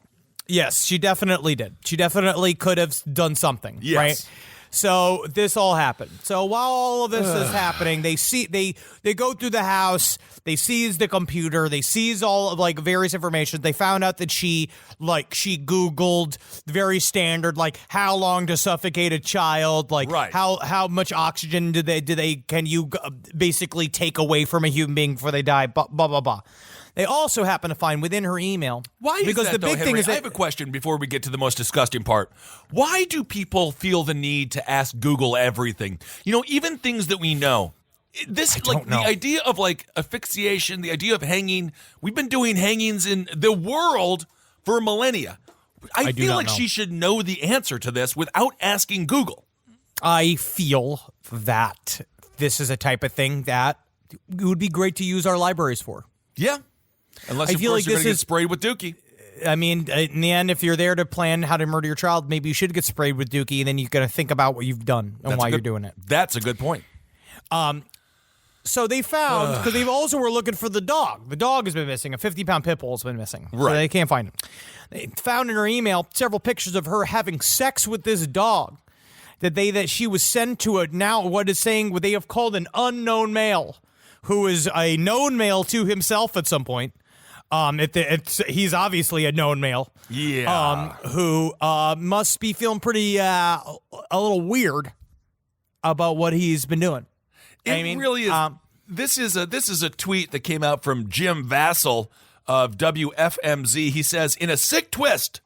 Yes, she definitely did. She definitely could have done something, yes. Right? So this all happened. So while all of this is happening, they go through the house, they seize the computer, they seize all of like various information. They found out that she Googled very standard, like how long to suffocate a child, like how much oxygen can you basically take away from a human being before they die, blah blah blah. They also happen to find within her email. Why? Because is that, the big thing is I have a question before we get to the most disgusting part. Why do people feel the need to ask Google everything? Even things that we know. The idea of like asphyxiation, the idea of hanging. We've been doing hangings in the world for millennia. I feel like she should know the answer to this without asking Google. I feel that this is a type of thing that it would be great to use our libraries for. Yeah. Unless, you're going to get sprayed with Dookie. I mean, in the end, if you're there to plan how to murder your child, maybe you should get sprayed with Dookie, and then you're going to think about what you've done and why you're doing it. That's a good point. So they found, because they also were looking for the dog. The dog has been missing. A 50-pound pit bull has been missing. Right. So they can't find him. They found in her email several pictures of her having sex with this dog that she was sent to what is saying what they have called an unknown male, who is a known male to himself at some point. He's obviously a known male. Yeah. Who must be feeling pretty a little weird about what he's been doing. It really is. This is a tweet that came out from Jim Vassell of WFMZ. He says, in a sick twist,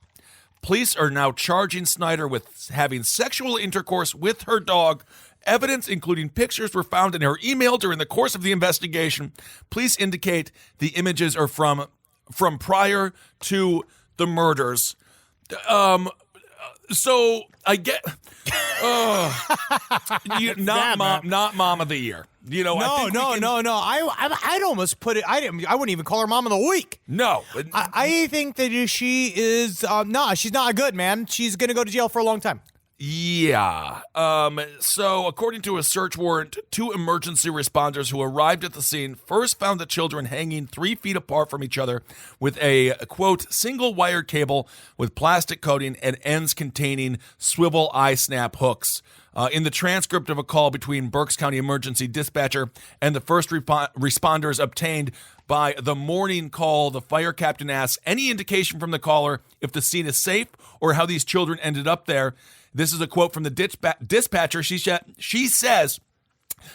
police are now charging Snyder with having sexual intercourse with her dog. Evidence, including pictures, were found in her email during the course of the investigation. Police indicate the images are from prior to the murders. So I get, not mom of the year. No. I'd almost put it. I wouldn't even call her mom of the week. No, I think that she is. She's not good, man. She's gonna go to jail for a long time. Yeah. So according to a search warrant, 2 emergency responders who arrived at the scene first found the children hanging 3 feet apart from each other with a, quote, single wire cable with plastic coating and ends containing swivel eye snap hooks. In the transcript of a call between Berks County Emergency Dispatcher and the first responders obtained by the morning call, the fire captain asks any indication from the caller if the scene is safe or how these children ended up there. This is a quote from the dispatcher. She says,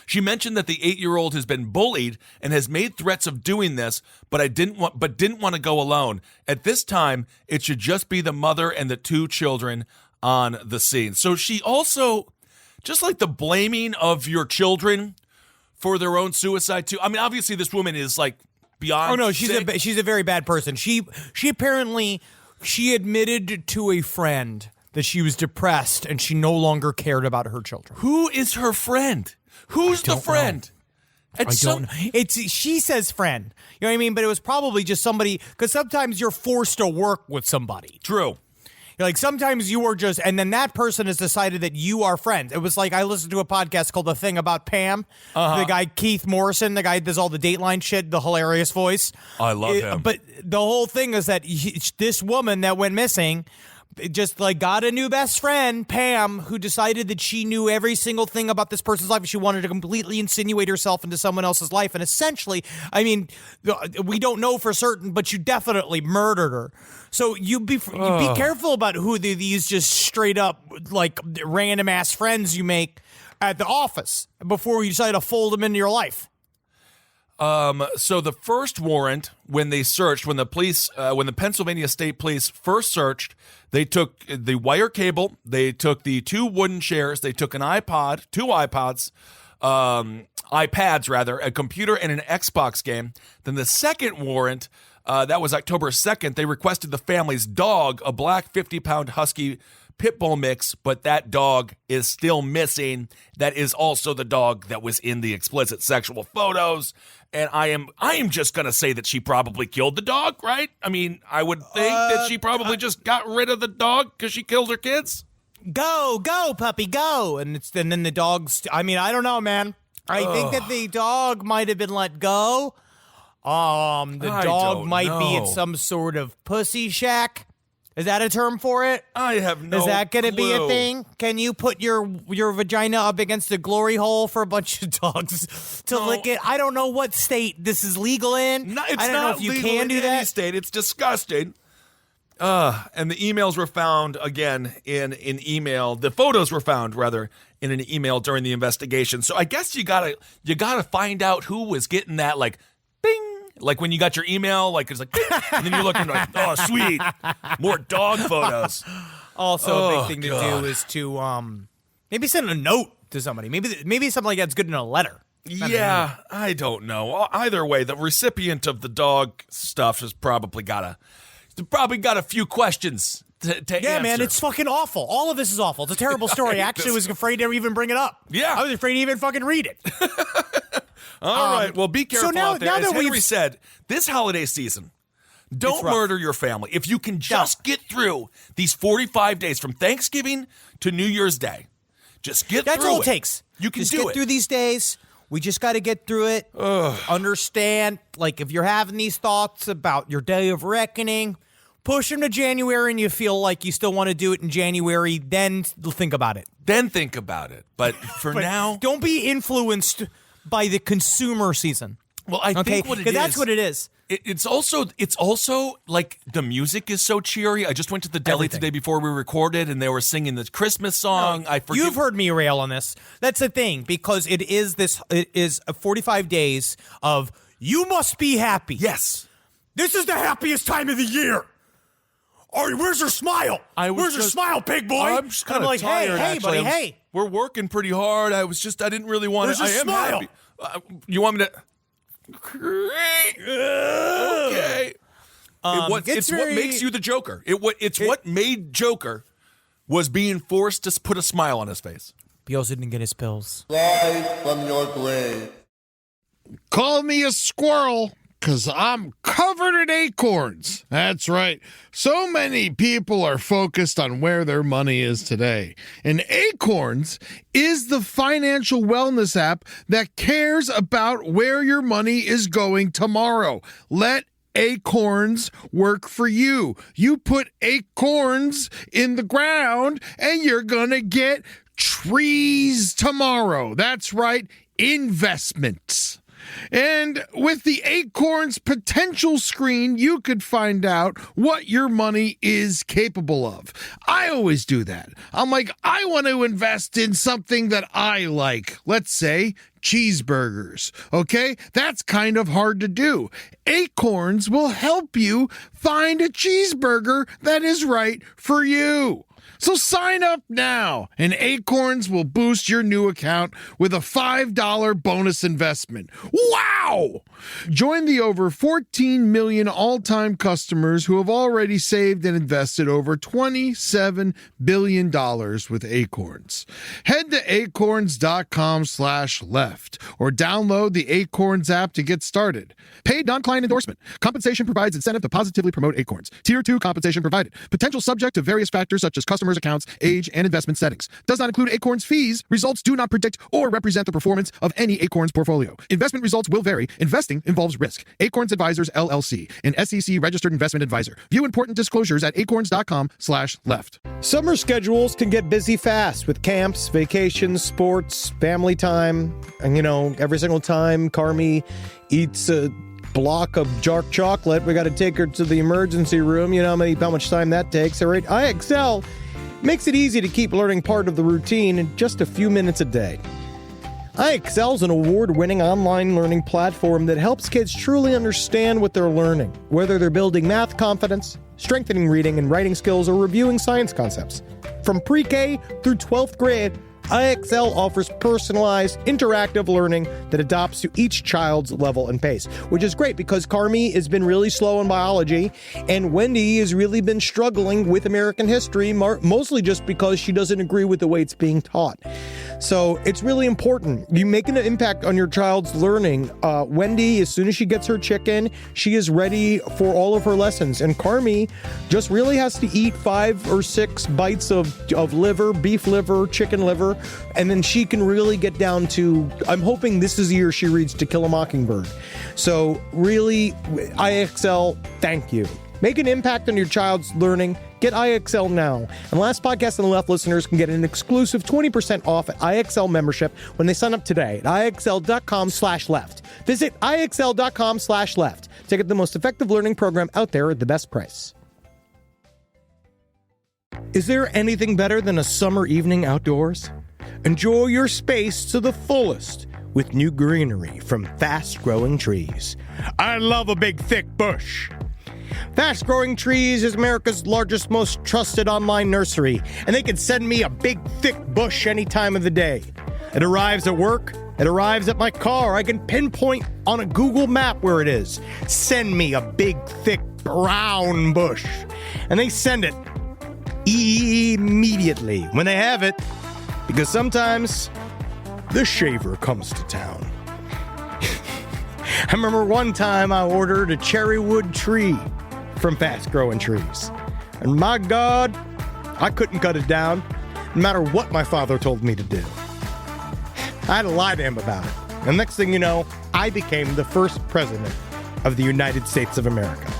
she mentioned that the 8-year-old has been bullied and has made threats of doing this, but didn't want to go alone. At this time, it should just be the mother and the 2 children on the scene. So she also, just like the blaming of your children for their own suicide too. I mean, obviously this woman is like beyond. Oh no, she's a very bad person. She apparently admitted to a friend that she was depressed and she no longer cared about her children. Who is her friend? Who's the friend? I don't know. She says friend. You know what I mean? But it was probably just somebody, because sometimes you're forced to work with somebody. True. Like sometimes you are just, and then that person has decided that you are friends. It was like I listened to a podcast called The Thing About Pam. The guy Keith Morrison, the guy that does all the Dateline shit, the hilarious voice. I love him. But the whole thing is that this woman that went missing just like got a new best friend, Pam, who decided that she knew every single thing about this person's life. She wanted to completely insinuate herself into someone else's life. And essentially, I mean, we don't know for certain, but you definitely murdered her. So you be careful about who these just straight up like random ass friends you make at the office before you decide to fold them into your life. So the first warrant, when the Pennsylvania State Police first searched, they took the wire cable, they took the 2 wooden chairs, they took an iPod, 2 iPods, iPads rather, a computer and an Xbox game. Then the second warrant, that was October 2nd, they requested the family's dog, a black 50-pound husky pit bull mix, but that dog is still missing. That is also the dog that was in the explicit sexual photos. And I am just going to say that she probably killed the dog, right? I mean, I would think that she probably just got rid of the dog because she killed her kids. Go, puppy, go. And then the dog's, I mean, I don't know, man. I think that the dog might have been let go. The dog might be at some sort of pussy shack. Is that a term for it? I have no Is that going to be a clue. thing? Can you put your vagina up against the glory hole for a bunch of dogs to lick it? I don't know what state this is legal in. No, it's I don't not know if you legal can in do any that. state. It's disgusting. And the emails were found again in an email. The photos were found rather in an email during the investigation. So I guess you gotta find out who was getting that like bing. Like when you got your email, like it's like, bing, and then you're looking like, oh, sweet, more dog photos. Also, a big thing to do is to maybe send a note to somebody. Maybe something like that's good in a letter. Yeah, I don't know. Either way, the recipient of the dog stuff has probably got a few questions to answer. Yeah, man, it's fucking awful. All of this is awful. It's a terrible story. I actually was afraid to even bring it up. Yeah. I was afraid to even fucking read it. All right. Well, be careful out there. now As that Henry we've said, this holiday season, don't rough. murder your family. If you can just get through these 45 days from Thanksgiving to New Year's Day, just get through it. That's all it takes. You can just do get it. through these days. We just got to get through it. Understand, like, if you're having these thoughts about your day of reckoning, push them to January and you feel like you still want to do it in January, then think about it. But for now, Don't be influenced by the consumer season. well, I think what it is. Because that's what it is. It's also like the music is so cheery. I just went to the deli today before we recorded, and they were singing the Christmas song. You've heard me rail on this. That's the thing, because it is 45 days of you must be happy. Yes. This is the happiest time of the year. Where's your smile? Where's your smile, big boy? I'm just kind of like, tired. hey, actually. buddy, hey. We're working pretty hard. I didn't really want Where's to. your I am smile? happy. You want me to? Okay. It's what makes you the Joker. It's what made Joker was being forced to put a smile on his face. He also didn't get his pills. Live from your grave. Call me a squirrel, 'cause I'm covered in acorns. That's right. So many people are focused on where their money is today. And Acorns is the financial wellness app that cares about where your money is going tomorrow. Let Acorns work for you. You put acorns in the ground and you're gonna get trees tomorrow. That's right, investments. And with the Acorns potential screen, you could find out what your money is capable of. I always do that. I'm like, I want to invest in something that I like. Let's say cheeseburgers. Okay? That's kind of hard to do. Acorns will help you find a cheeseburger that is right for you. So sign up now, and Acorns will boost your new account with a $5 bonus investment. Wow! Join the over 14 million all-time customers who have already saved and invested over $27 billion with Acorns. Head to acorns.com/left or download the Acorns app to get started. Paid non-client endorsement. Compensation provides incentive to positively promote Acorns. Tier 2 compensation provided. Potential subject to various factors such as customers' accounts, age, and investment settings. Does not include Acorns fees. Results do not predict or represent the performance of any Acorns portfolio. Investment results will vary. Investing involves risk. Acorns Advisors, LLC, an SEC registered investment advisor. View important disclosures at acorns.com/left. Summer schedules can get busy fast with camps, vacations, sports, family time. And, every single time Carmi eats a block of dark chocolate, we got to take her to the emergency room. You know how much time that takes. All right, IXL makes it easy to keep learning part of the routine in just a few minutes a day. IXL is an award-winning online learning platform that helps kids truly understand what they're learning, whether they're building math confidence, strengthening reading and writing skills, or reviewing science concepts. From pre-K through 12th grade, IXL offers personalized, interactive learning that adapts to each child's level and pace, which is great because Carmi has been really slow in biology, and Wendy has really been struggling with American history, mostly just because she doesn't agree with the way it's being taught. So it's really important. You make an impact on your child's learning. Wendy, as soon as she gets her chicken, she is ready for all of her lessons. And Carmi just really has to eat 5 or 6 bites of liver, beef liver, chicken liver, and then she can really get down to, I'm hoping this is the year she reads To Kill a Mockingbird. So really, IXL, thank you. Make an impact on your child's learning. Get IXL now. And Last Podcast on the Left listeners can get an exclusive 20% off at IXL membership when they sign up today at IXL.com/left. Visit IXL.com/left to get the most effective learning program out there at the best price. Is there anything better than a summer evening outdoors? Enjoy your space to the fullest with new greenery from Fast Growing Trees. I love a big, thick bush. Fast Growing Trees is America's largest, most trusted online nursery, and they can send me a big, thick bush any time of the day. It arrives at work, it arrives at my car. I can pinpoint on a Google map where it is. Send me a big, thick, brown bush. And they send it immediately when they have it, because sometimes the shaver comes to town. I remember one time I ordered a cherry wood tree from Fast Growing Trees. And my God, I couldn't cut it down, no matter what my father told me to do. I had to lie to him about it. And next thing you know, I became the first president of the United States of America.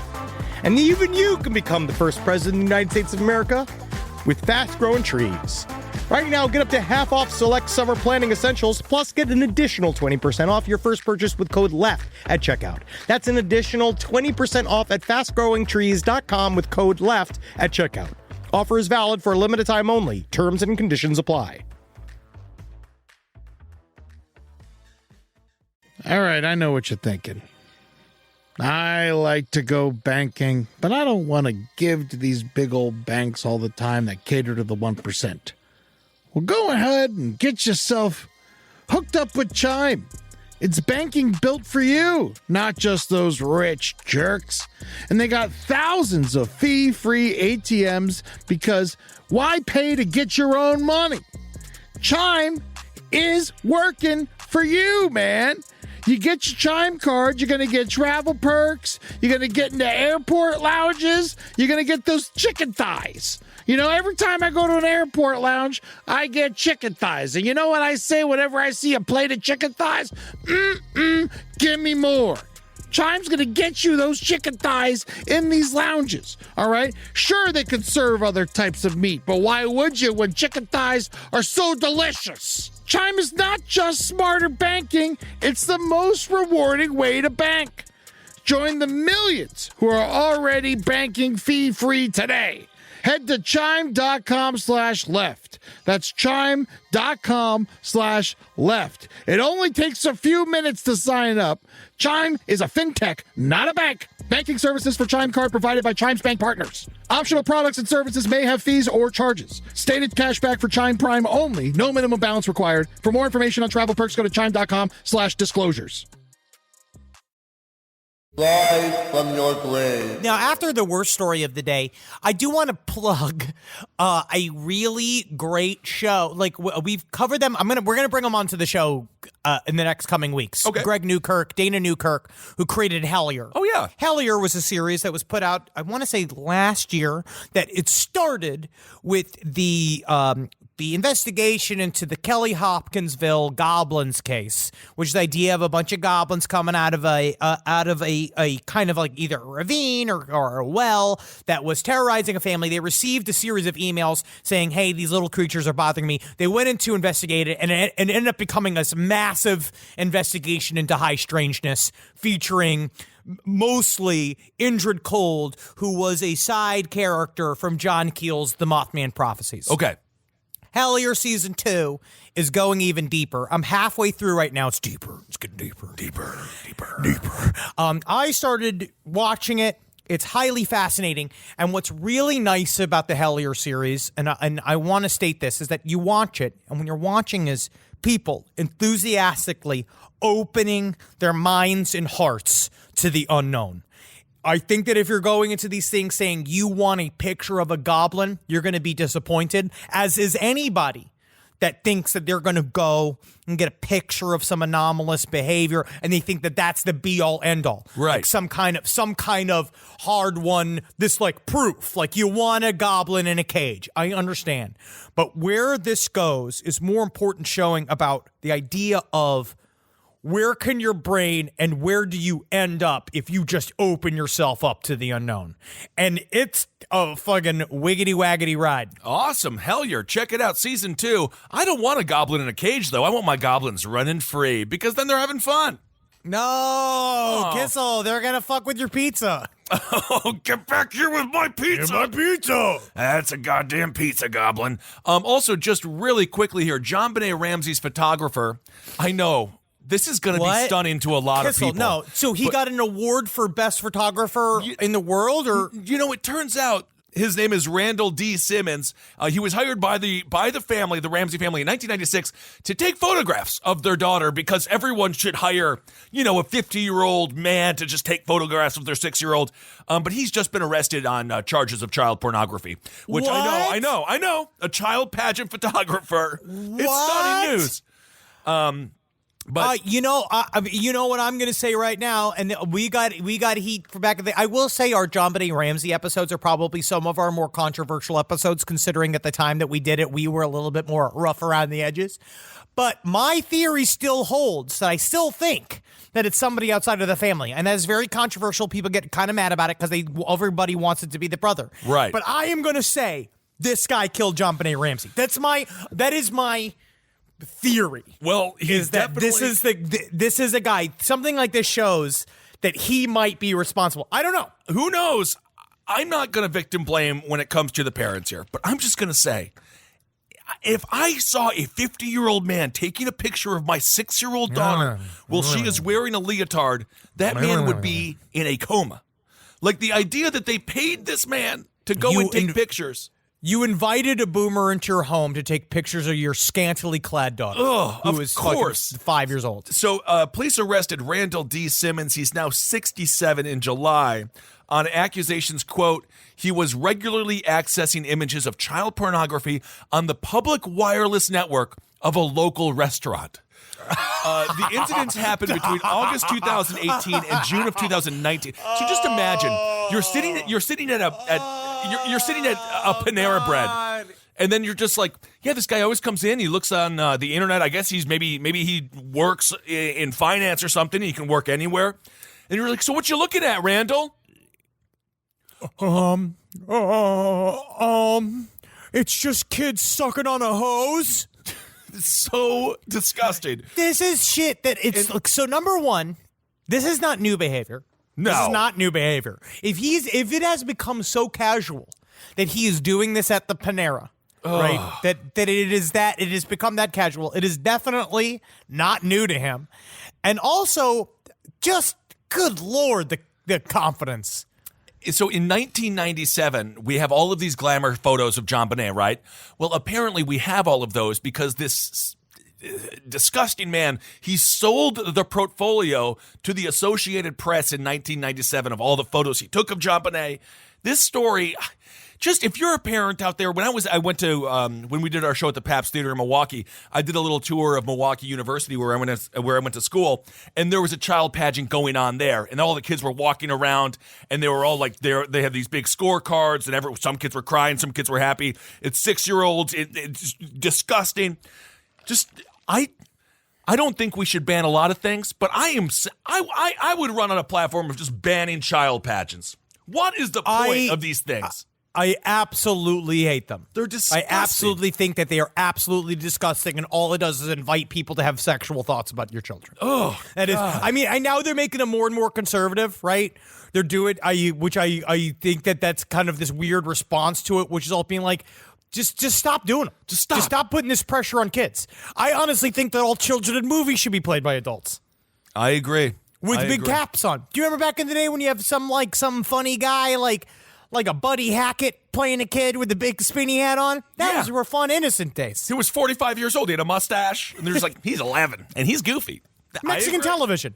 And even you can become the first president of the United States of America with Fast Growing Trees. Right now, get up to half off select summer planning essentials, plus get an additional 20% off your first purchase with code LEFT at checkout. That's an additional 20% off at fastgrowingtrees.com with code LEFT at checkout. Offer is valid for a limited time only. Terms and conditions apply. All right, I know what you're thinking. I like to go banking, but I don't want to give to these big old banks all the time that cater to the 1%. Well, go ahead and get yourself hooked up with Chime. It's banking built for you, not just those rich jerks. And they got thousands of fee-free ATMs because why pay to get your own money? Chime is working for you, man. You get your Chime card, you're going to get travel perks, you're going to get into airport lounges, you're going to get those chicken thighs. You know, every time I go to an airport lounge, I get chicken thighs. And you know what I say whenever I see a plate of chicken thighs? Give me more. Chime's going to get you those chicken thighs in these lounges, all right? Sure, they can serve other types of meat, but why would you when chicken thighs are so delicious? Chime is not just smarter banking, it's the most rewarding way to bank. Join the millions who are already banking fee-free today. Head to chime.com/left. That's chime.com/left. It only takes a few minutes to sign up. Chime is a fintech, not a bank. Banking services for Chime Card provided by Chime's bank partners. Optional products and services may have fees or charges. Stated cashback for Chime Prime only. No minimum balance required. For more information on travel perks, go to chime.com/disclosures. Live from your grave. Now, after the worst story of the day, I do want to plug a really great show. Like we've covered them. We're gonna bring them onto the show in the next coming weeks. Okay. Greg Newkirk, Dana Newkirk, who created Hellier. Oh yeah, Hellier was a series that was put out, I want to say last year. That it started with the investigation into the Kelly Hopkinsville goblins case, which is the idea of a bunch of goblins coming out of a kind of like either a ravine or a well that was terrorizing a family. They received a series of emails saying, hey, these little creatures are bothering me. They went in to investigate it, and it ended up becoming this massive investigation into high strangeness featuring mostly Indrid Cold, who was a side character from John Keel's The Mothman Prophecies. okay. Hellier Season 2 is going even deeper. I'm halfway through right now. It's deeper. It's getting deeper. Deeper. I started watching it. It's highly fascinating. And what's really nice about the Hellier series, and I want to state this, is that you watch it, and when you're watching is people enthusiastically opening their minds and hearts to the unknown. I think that if you're going into these things saying you want a picture of a goblin, you're going to be disappointed, as is anybody that thinks that they're going to go and get a picture of some anomalous behavior and they think that that's the be all end all. Right. Like some kind of hard one, this like proof, like you want a goblin in a cage. I understand. But where this goes is more important, showing about the idea of where can your brain and where do you end up if you just open yourself up to the unknown? And it's a fucking wiggity-waggity ride. Awesome. Hellier, check it out. Season 2. I don't want a goblin in a cage, though. I want my goblins running free because then they're having fun. No, Kissel, they're going to fuck with your pizza. Oh, get back here with my pizza. My pizza. That's a goddamn pizza goblin. Also, just really quickly here, JonBenét Ramsey's photographer. I know. This is going to be stunning to a lot Kissel, of people. No, so he got an award for best photographer in the world, or it turns out his name is Randall D. Simmons. He was hired by the family, the Ramsey family, in 1996 to take photographs of their daughter because everyone should hire, a 50-year-old man to just take photographs of their 6-year-old. But he's just been arrested on charges of child pornography, which What? I know, a child pageant photographer. What? It's stunning news. But you know what I'm going to say right now, and we got heat for back in the. I will say our JonBenét Ramsey episodes are probably some of our more controversial episodes, considering at the time that we did it, we were a little bit more rough around the edges. But my theory still holds that I still think that it's somebody outside of the family, and that is very controversial. People get kind of mad about it because everybody wants it to be the brother, right? But I am going to say this guy killed JonBenét Ramsey. That is my theory. Well, is that this is a guy, something like this shows that he might be responsible. I don't know. Who knows? I'm not going to victim blame when it comes to the parents here, but I'm just going to say, if I saw a 50-year-old man taking a picture of my 6-year-old daughter while she is wearing a leotard, that man would be in a coma. Like the idea that they paid this man to go and take pictures. You invited a boomer into your home to take pictures of your scantily clad daughter, who is fucking 5 years old. So police arrested Randall D. Simmons. He's now 67 in July on accusations, quote, he was regularly accessing images of child pornography on the public wireless network of a local restaurant. The incidents happened between August 2018 and June of 2019. So just imagine you're sitting at a Panera Bread, and then you're just like, yeah, this guy always comes in. He looks on the internet. I guess he's maybe he works in finance or something. He can work anywhere. And you're like, so what you looking at, Randall? It's just kids sucking on a hose. It's so disgusting. This is shit that so number one, this is not new behavior. No. This is not new behavior. If it has become so casual that he is doing this at the Panera, right? That it has become that casual. It is definitely not new to him. And also, just good Lord, the confidence. So in 1997, we have all of these glamour photos of JonBenét, right? Well, apparently we have all of those because this disgusting man, he sold the portfolio to the Associated Press in 1997 of all the photos he took of JonBenét. This story, just if you're a parent out there, when we did our show at the Pabst Theater in Milwaukee, I did a little tour of Milwaukee University where I went to school, and there was a child pageant going on there, and all the kids were walking around, and they were all like, they have these big scorecards, and some kids were crying, some kids were happy. It's 6-year-olds. It's disgusting. I don't think we should ban a lot of things, but I would run on a platform of just banning child pageants. What is the point of these things? I absolutely hate them. They're disgusting. I absolutely think that they are absolutely disgusting, and all it does is invite people to have sexual thoughts about your children. Oh, that is. I mean, I know they're making them more and more conservative, right? They're doing, which I think that's kind of this weird response to it, which is all being like, just stop doing them. Just stop putting this pressure on kids. I honestly think that all children in movies should be played by adults. I agree. with I big agree. caps on. Do you remember back in the day when you have some funny guy like a Buddy Hackett playing a kid with the big spinny hat on? Those were fun, innocent days. He was 45 years old. He had a mustache. And they're just like, he's 11, and he's goofy. Mexican television.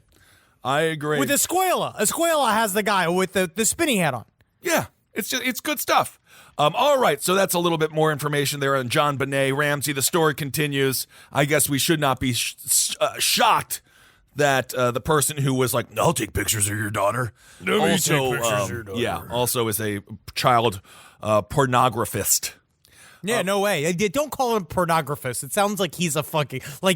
I agree. With Escuela. Escuela has the guy with the spinny hat on. Yeah, it's good stuff. All right, so that's a little bit more information there on JonBenét Ramsey. The story continues. I guess we should not be shocked that the person who was like, "I'll take pictures of your daughter," also is a child pornographist. Yeah, no way. Don't call him a pornographist. It sounds like he's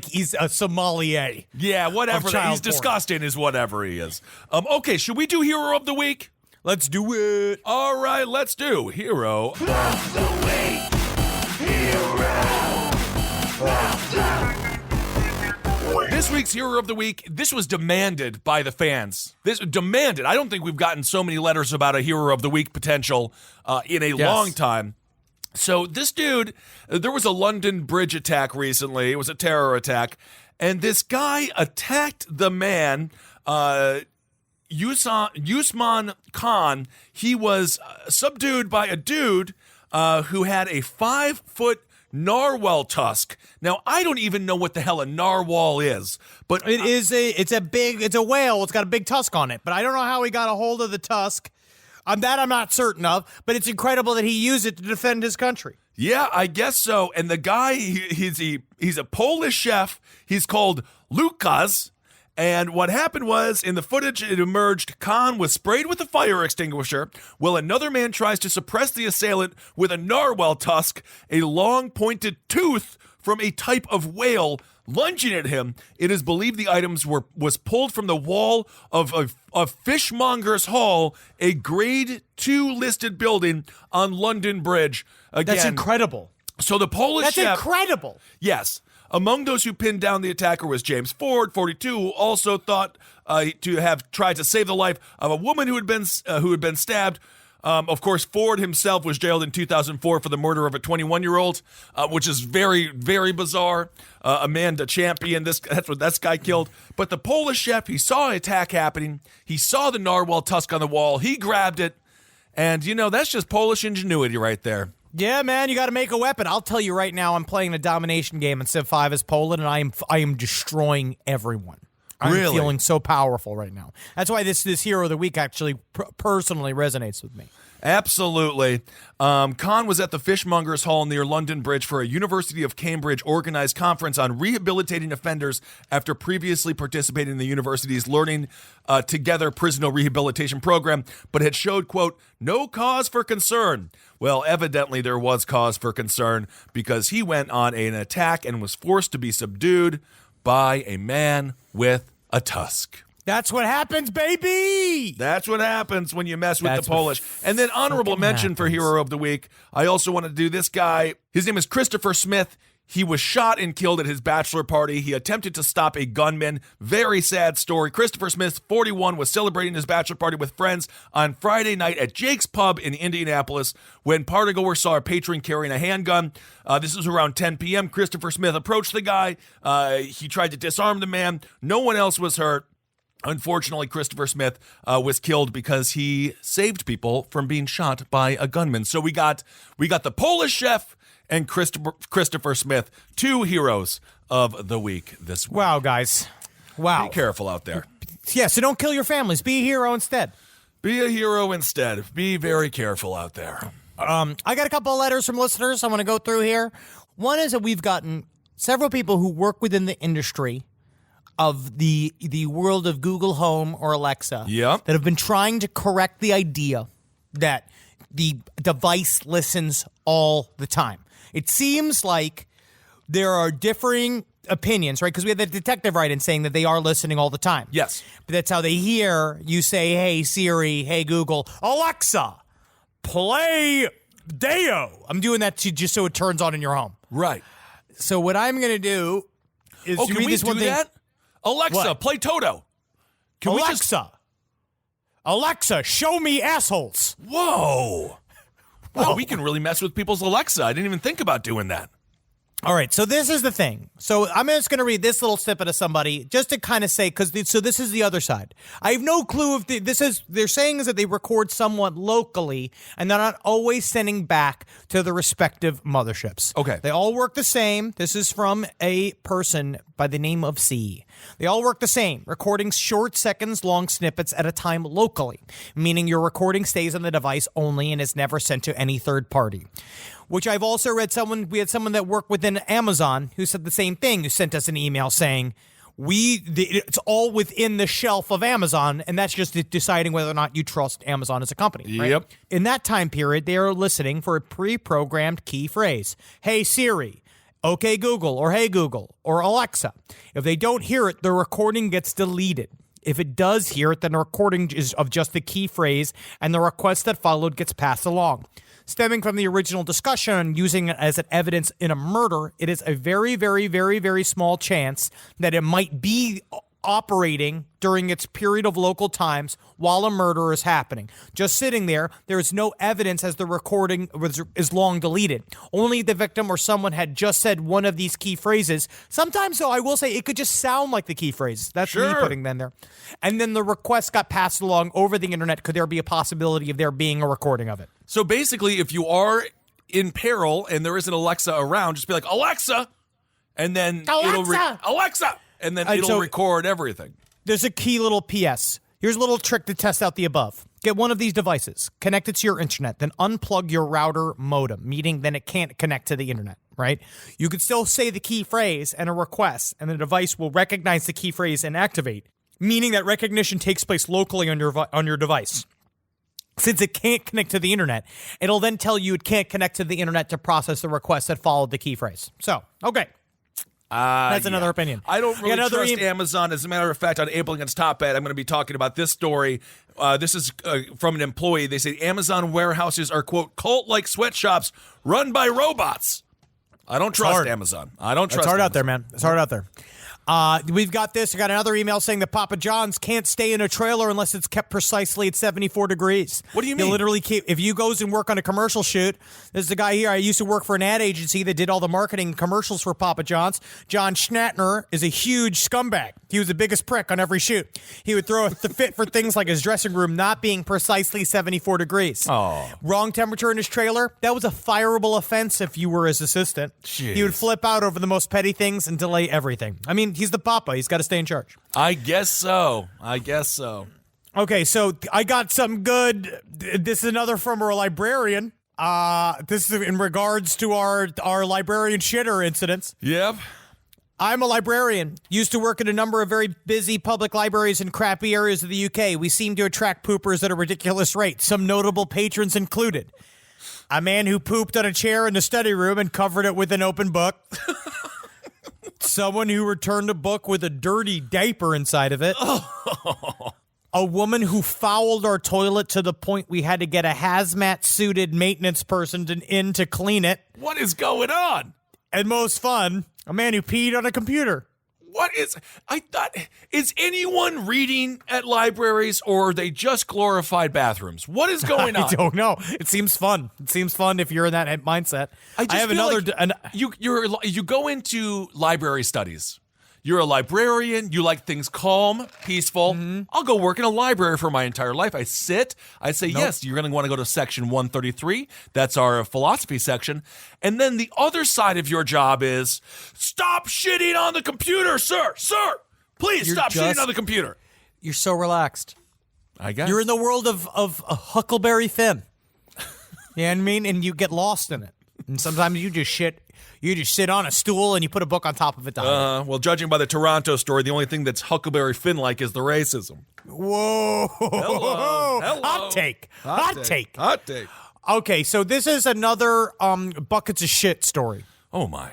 he's a sommelier. Yeah, whatever. Of child He's porn. disgusting is whatever he is. Okay, should we do Hero of the Week? Let's do it. All right, let's do Hero of the Week. This week's Hero of the Week, this was demanded by the fans. Demanded. I don't think we've gotten so many letters about a Hero of the Week potential in a long time. So this dude, there was a London Bridge attack recently. It was a terror attack. And this guy attacked the man, Usman Khan. He was subdued by a dude who had a 5-foot narwhal tusk. Now, I don't even know what the hell a narwhal is, but It's a whale. It's got a big tusk on it, but I don't know how he got a hold of the tusk. That I'm not certain of, but it's incredible that he used it to defend his country. yeah, I guess so. And the guy, he's a Polish chef. He's called Lukas. And what happened was, in the footage, it emerged Khan was sprayed with a fire extinguisher while another man tries to suppress the assailant with a narwhal tusk, a long pointed tooth from a type of whale, lunging at him. It is believed the items was pulled from the wall of Fishmonger's Hall, a grade 2 listed building on London Bridge. Again, That's incredible. So the Polish That's chef, incredible. yes. Among those who pinned down the attacker was James Ford, 42, who also thought to have tried to save the life of a woman who had been stabbed. Of course, Ford himself was jailed in 2004 for the murder of a 21-year-old, which is very, very bizarre. Amanda Champion, that's what this guy killed. But the Polish chef, he saw an attack happening. He saw the narwhal tusk on the wall. He grabbed it. And, that's just Polish ingenuity right there. Yeah, man, you got to make a weapon. I'll tell you right now, I'm playing a domination game in Civ 5 as Poland, and I am destroying everyone. I'm Really? feeling so powerful right now. That's why this Hero of the Week actually personally resonates with me. Absolutely. Khan was at the Fishmongers Hall near London Bridge for a University of Cambridge organized conference on rehabilitating offenders after previously participating in the university's Learning Together Prisoner Rehabilitation Program, but had showed, quote, no cause for concern. Well, evidently there was cause for concern because he went on an attack and was forced to be subdued by a man with a tusk. That's what happens, baby! That's what happens when you mess with That's the Polish. And then honorable fucking mention for happens. Hero of the Week. I also want to do this guy. His name is Christopher Smith. He was shot and killed at his bachelor party. He attempted to stop a gunman. Very sad story. Christopher Smith, 41, was celebrating his bachelor party with friends on Friday night at Jake's Pub in Indianapolis when partygoers saw a patron carrying a handgun. This was around 10 p.m. Christopher Smith approached the guy. He tried to disarm the man. No one else was hurt. Unfortunately, Christopher Smith was killed because he saved people from being shot by a gunman. So we got the Polish chef and Christopher Smith, two heroes of the week this week. Wow, guys. Wow. Be careful out there. Yeah, so don't kill your families. Be a hero instead. Be a hero instead. Be very careful out there. I got a couple of letters from listeners I want to go through here. One is that we've gotten several people who work within the industry of the world of Google Home or Alexa Yep. that have been trying to correct the idea that the device listens all the time. It seems like there are differing opinions, right? Because we had the detective write in saying that they are listening all the time. Yes. But that's how they hear you say, hey, Siri, hey, Google, Alexa, play Deo. I'm doing that just so it turns on in your home. Right. So what I'm going to do is Oh, you can read we this do one thing. that? Alexa, What? play Toto. Can we just... Alexa, show me assholes. Whoa. Wow, we can really mess with people's Alexa. I didn't even think about doing that. All right, so this is the thing. So I'm just going to read this little snippet of somebody just to kind of say, so this is the other side. I have no clue if they're saying is that they record somewhat locally and they're not always sending back to the respective motherships. Okay. They all work the same. This is from a person by the name of C. They all work the same, recording short seconds long snippets at a time locally, meaning your recording stays on the device only and is never sent to any third party. Which I've also read we had someone that worked within Amazon who said the same thing, who sent us an email saying, it's all within the shelf of Amazon, and that's just deciding whether or not you trust Amazon as a company. Right? Yep. In that time period, they are listening for a pre-programmed key phrase. Hey, Siri. Okay, Google, or Hey, Google, or Alexa. If they don't hear it, the recording gets deleted. If it does hear it, then the recording is of just the key phrase, and the request that followed gets passed along. Stemming from the original discussion on using it as an evidence in a murder, it is a very, very, very, very small chance that it might be operating during its period of local times while a murder is happening. Just sitting there is no evidence as the recording is long deleted. Only the victim or someone had just said one of these key phrases. Sometimes, though, I will say it could just sound like the key phrase. That's me putting them there. And then the request got passed along over the internet. Could there be a possibility of there being a recording of it? So basically, if you are in peril and there isn't Alexa around, just be like, Alexa, and then Alexa, and then it'll record everything. There's a key little PS. Here's a little trick to test out the above. Get one of these devices, connect it to your internet, then unplug your router modem, meaning then it can't connect to the internet, right? You could still say the key phrase and a request, and the device will recognize the key phrase and activate, meaning that recognition takes place locally on your device. Since it can't connect to the internet, it'll then tell you it can't connect to the internet to process the request that followed the key phrase. So, okay. That's another opinion. I don't really trust Amazon. As a matter of fact, on Able Against Top Ed, I'm going to be talking about this story. This is from an employee. They say Amazon warehouses are, quote, cult-like sweatshops run by robots. I don't trust Amazon. I don't trust It's hard Amazon. out there, man. It's hard out there. We've got this. I got another email saying that Papa John's can't stay in a trailer unless it's kept precisely at 74 degrees. What do you mean? You literally keep, if you goes and work on a commercial shoot, there's the guy here. I used to work for an ad agency that did all the marketing commercials for Papa John's. John Schnattner is a huge scumbag. He was the biggest prick on every shoot. He would throw a fit for things like his dressing room not being precisely 74 degrees. Oh. Wrong temperature in his trailer. That was a fireable offense if you were his assistant. Jeez. He would flip out over the most petty things and delay everything. I mean, he's the papa. He's got to stay in charge. I guess so. Okay, so I got some good. This is another from our librarian. This is in regards to our librarian shitter incidents. Yep. I'm a librarian. Used to work at a number of very busy public libraries in crappy areas of the UK. We seem to attract poopers at a ridiculous rate, some notable patrons included. A man who pooped on a chair in the study room and covered it with an open book. Someone who returned a book with a dirty diaper inside of it. A woman who fouled our toilet to the point we had to get a hazmat-suited maintenance person in to clean it. What is going on? And most fun, a man who peed on a computer. Is anyone reading at libraries or are they just glorified bathrooms? What is going on? I don't know. It seems fun. It seems fun if you're in that mindset. I have another. You go into library studies. You're a librarian. You like things calm, peaceful. Mm-hmm. I'll go work in a library for my entire life. I say, yes, you're going to want to go to section 133. That's our philosophy section. And then the other side of your job is stop shitting on the computer, sir. Sir, please stop shitting on the computer. You're so relaxed. I guess. You're in the world of a Huckleberry Finn. You know what I mean? And you get lost in it. And sometimes you just shit. You just sit on a stool and you put a book on top of it. Well, judging by the Toronto story, the only thing that's Huckleberry Finn-like is the racism. Whoa. Hello. Hot take. Hot take. Okay, so this is another buckets of shit story. Oh, my.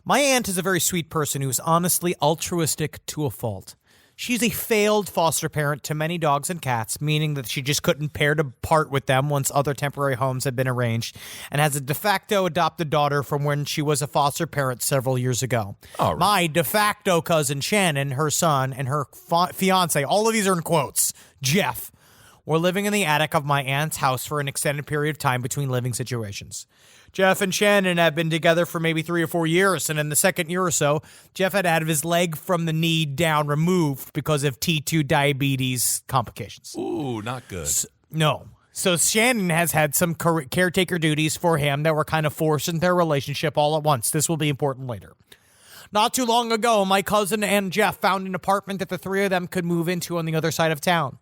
My aunt is a very sweet person who is honestly altruistic to a fault. She's a failed foster parent to many dogs and cats, meaning that she just couldn't pair to part with them once other temporary homes had been arranged, and has a de facto adopted daughter from when she was a foster parent several years ago. All right. My de facto cousin Shannon, her son, and her fiance, all of these are in quotes, Jeff, were living in the attic of my aunt's house for an extended period of time between living situations. Jeff and Shannon had been together for maybe 3 or 4 years, and in the second year or so, Jeff had had his leg from the knee down removed because of T2 diabetes complications. Ooh, not good. No. So Shannon has had some caretaker duties for him that were kind of forced in their relationship all at once. This will be important later. Not too long ago, my cousin and Jeff found an apartment that the three of them could move into on the other side of town.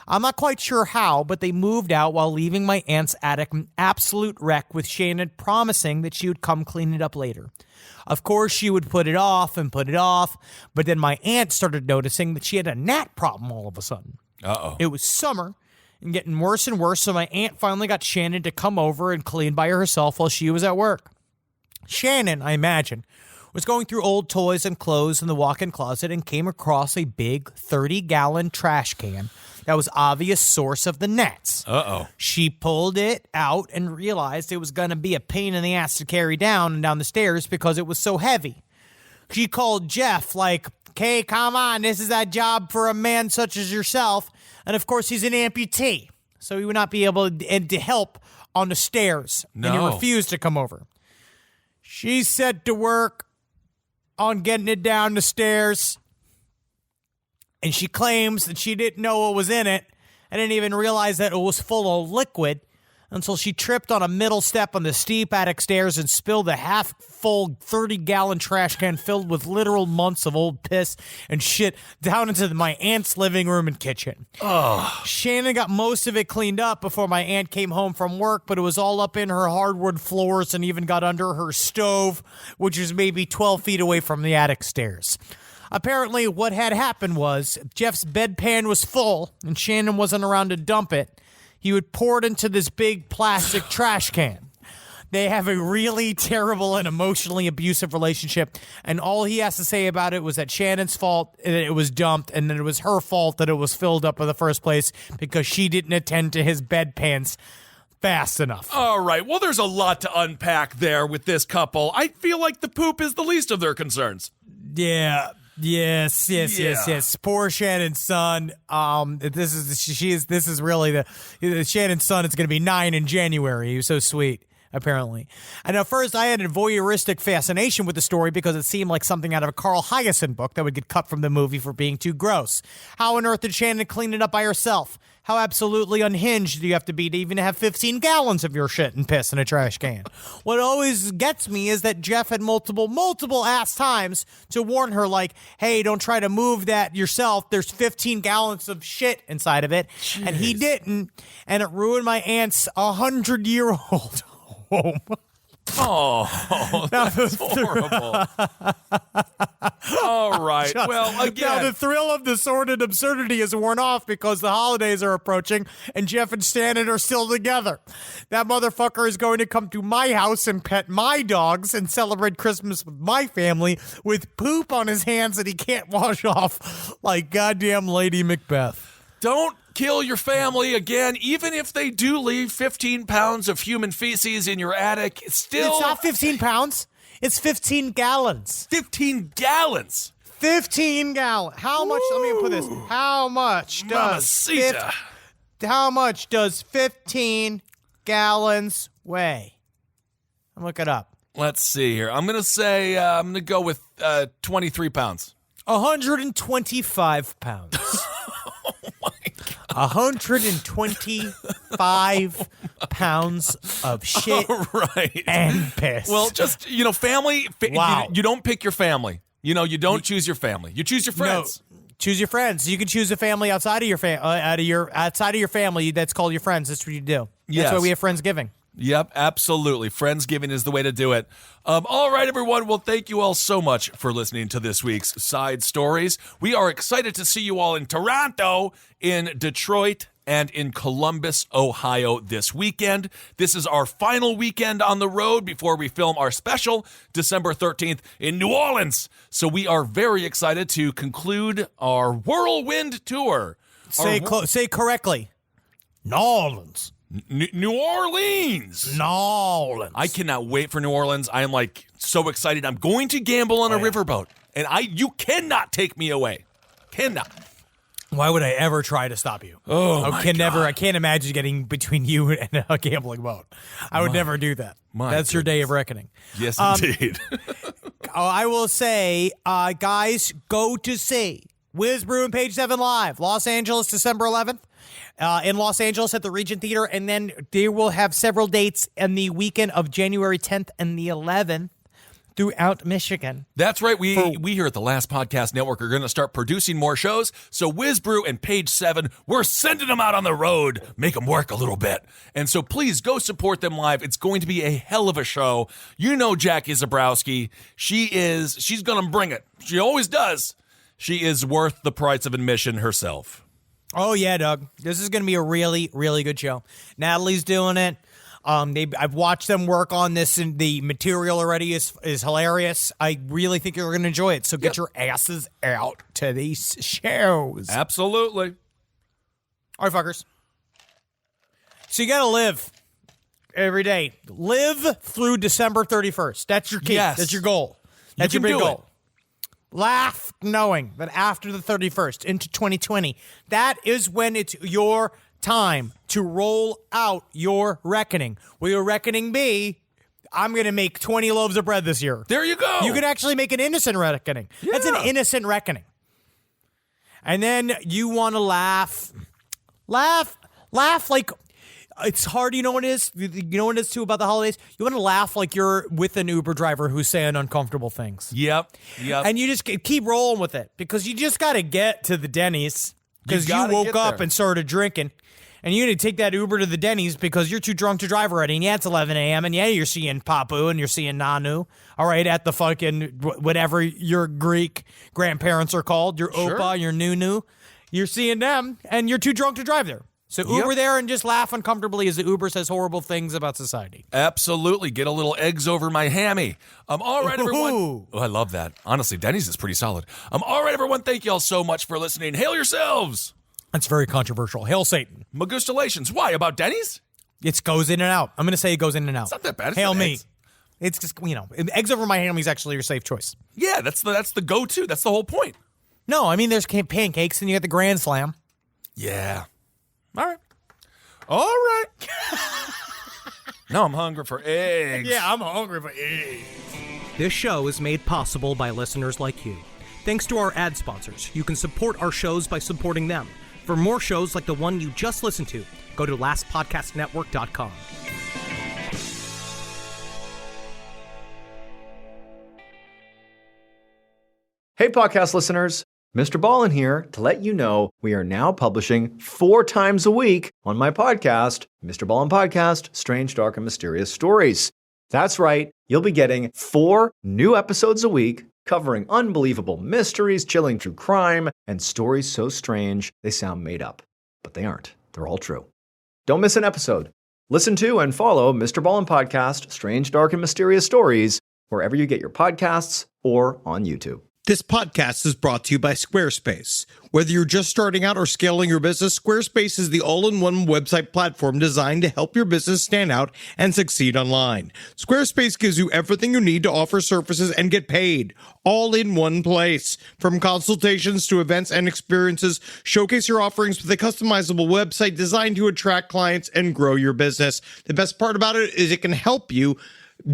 I'm not quite sure how, but they moved out while leaving my aunt's attic an absolute wreck, with Shannon promising that she would come clean it up later. Of course, she would put it off, but then my aunt started noticing that she had a gnat problem all of a sudden. Uh-oh. It was summer and getting worse and worse, so my aunt finally got Shannon to come over and clean by herself while she was at work. Shannon, I imagine, was going through old toys and clothes in the walk-in closet and came across a big 30-gallon trash can that was obvious source of the gnats. Uh-oh. She pulled it out and realized it was going to be a pain in the ass to carry down and down the stairs because it was so heavy. She called Jeff like, "Okay, come on, this is a job for a man such as yourself." And of course, he's an amputee, so he would not be able to help on the stairs. No. And he refused to come over. She set to work on getting it down the stairs, and she claims that she didn't know what was in it. I didn't even realize that it was full of liquid until she tripped on a middle step on the steep attic stairs and spilled a half-full 30-gallon trash can filled with literal months of old piss and shit down into my aunt's living room and kitchen. Oh. Shannon got most of it cleaned up before my aunt came home from work, but it was all up in her hardwood floors and even got under her stove, which is maybe 12 feet away from the attic stairs. Apparently, what had happened was Jeff's bedpan was full and Shannon wasn't around to dump it. He would pour it into this big plastic trash can. They have a really terrible and emotionally abusive relationship, and all he has to say about it was that Shannon's fault that it was dumped, and that it was her fault that it was filled up in the first place because she didn't attend to his bedpans fast enough. All right. Well, there's a lot to unpack there with this couple. I feel like the poop is the least of their concerns. Yeah. Yes. Poor Shannon's son. This is really the Shannon's son. It's going to be 9 in January. He was so sweet, apparently. And at first, I had a voyeuristic fascination with the story because it seemed like something out of a Carl Hiaasen book that would get cut from the movie for being too gross. How on earth did Shannon clean it up by herself? How absolutely unhinged do you have to be to even have 15 gallons of your shit and piss in a trash can? What always gets me is that Jeff had multiple ass times to warn her, like, hey, don't try to move that yourself. There's 15 gallons of shit inside of it. Jeez. And he didn't. And it ruined my aunt's 100-year-old home. Oh, that's horrible. All right. Well, again. Now, the thrill of the sordid absurdity is worn off because the holidays are approaching and Jeff and Shannon are still together. That motherfucker is going to come to my house and pet my dogs and celebrate Christmas with my family with poop on his hands that he can't wash off like goddamn Lady Macbeth. Don't kill your family again, even if they do leave 15 pounds of human feces in your attic. It's not 15 pounds. It's 15 gallons. 15 gallons. 15 gallons. How much? Let me put this. How much does 15 gallons weigh? I'll look it up. Let's see here. I'm going to say, I'm going to go with 23 pounds. 125 pounds. 125 pounds of shit and piss. Well, just, family. Wow. You don't pick your family. You don't choose your family. You choose your friends. No, choose your friends. You can choose a family outside of your family that's called your friends. That's what you do. Yes. That's why we have Friendsgiving. Yep, absolutely. Friendsgiving is the way to do it. All right, everyone. Well, thank you all so much for listening to this week's Side Stories. We are excited to see you all in Toronto, in Detroit, and in Columbus, Ohio this weekend. This is our final weekend on the road before we film our special December 13th in New Orleans. So we are very excited to conclude our whirlwind tour. Say correctly. New Orleans. New Orleans. New Orleans. I cannot wait for New Orleans. I am so excited. I'm going to gamble on a riverboat, and you cannot take me away. Cannot. Why would I ever try to stop you? Oh, I can't imagine getting between you and a gambling boat. I would never do that. That's your day of reckoning. Yes, indeed. I will say, guys, go to see Wiz Brew and Page 7 Live, Los Angeles, December 11th. In Los Angeles at the Regent Theater, and then they will have several dates in the weekend of January 10th and the 11th throughout Michigan. That's right. We here at the Last Podcast Network are going to start producing more shows. So Wiz Brew and Page 7, we're sending them out on the road, make them work a little bit. And so please go support them live. It's going to be a hell of a show. You know Jackie Zabrowski. She's going to bring it. She always does. She is worth the price of admission herself. Oh, yeah, Doug. This is going to be a really, really good show. Natalie's doing it. I've watched them work on this, and the material already is hilarious. I really think you're going to enjoy it. So get your asses out to these shows. Absolutely. All right, fuckers. So you got to live every day. Live through December 31st. That's your key. Yes. That's your goal. That's your can big do goal. Laugh knowing that after the 31st into 2020, that is when it's your time to roll out your reckoning. Will your reckoning be, I'm going to make 20 loaves of bread this year? There you go. You could actually make an innocent reckoning. Yeah. That's an innocent reckoning. And then you want to laugh. Laugh like it's hard. You know what it is? You know what it is too about the holidays? You want to laugh like you're with an Uber driver who's saying uncomfortable things. Yep. And you just keep rolling with it because you just got to get to the Denny's because you woke up and started drinking. And you need to take that Uber to the Denny's because you're too drunk to drive already. And yeah, it's 11 a.m. And yeah, you're seeing Papu and you're seeing Nanu. All right, at the fucking whatever your Greek grandparents are called, your Opa, your Nunu. You're seeing them and you're too drunk to drive there. So Uber there and just laugh uncomfortably as the Uber says horrible things about society. Absolutely. Get a little eggs over my hammy. All right, everyone. Oh, I love that. Honestly, Denny's is pretty solid. All right, everyone. Thank you all so much for listening. Hail yourselves. That's very controversial. Hail Satan. Magustalations. Why? About Denny's? It goes in and out. I'm going to say it goes in and out. It's not that bad. It's Hail not me. eggs. It's just, eggs over my hammy is actually your safe choice. Yeah, that's the go-to. That's the whole point. No, I mean, there's pancakes and you get the Grand Slam. Yeah. All right. Now I'm hungry for eggs. Yeah, I'm hungry for eggs. This show is made possible by listeners like you. Thanks to our ad sponsors, you can support our shows by supporting them. For more shows like the one you just listened to, go to lastpodcastnetwork.com. Hey, podcast listeners. Mr. Ballin here to let you know we are now publishing 4 times a week on my podcast, Mr. Ballin Podcast, Strange, Dark, and Mysterious Stories. That's right, you'll be getting 4 new episodes a week covering unbelievable mysteries, chilling true crime, and stories so strange they sound made up. But they aren't. They're all true. Don't miss an episode. Listen to and follow Mr. Ballin Podcast, Strange, Dark, and Mysterious Stories wherever you get your podcasts or on YouTube. This podcast is brought to you by Squarespace. Whether you're just starting out or scaling your business, Squarespace is the all-in-one website platform designed to help your business stand out and succeed online. Squarespace gives you everything you need to offer services and get paid, all in one place. From consultations to events and experiences, showcase your offerings with a customizable website designed to attract clients and grow your business. The best part about it is it can help you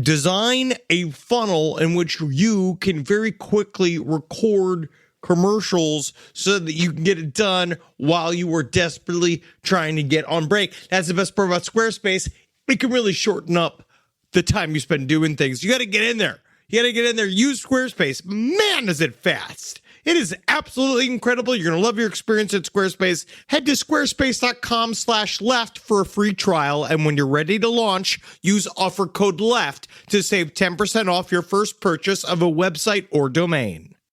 design a funnel in which you can very quickly record commercials so that you can get it done while you were desperately trying to get on break. That's the best part about Squarespace. It can really shorten up the time you spend doing things. You got to get in there. Use Squarespace. Man, is it fast. It is absolutely incredible. You're going to love your experience at Squarespace. Head to squarespace.com/left for a free trial. And when you're ready to launch, use offer code LEFT to save 10% off your first purchase of a website or domain.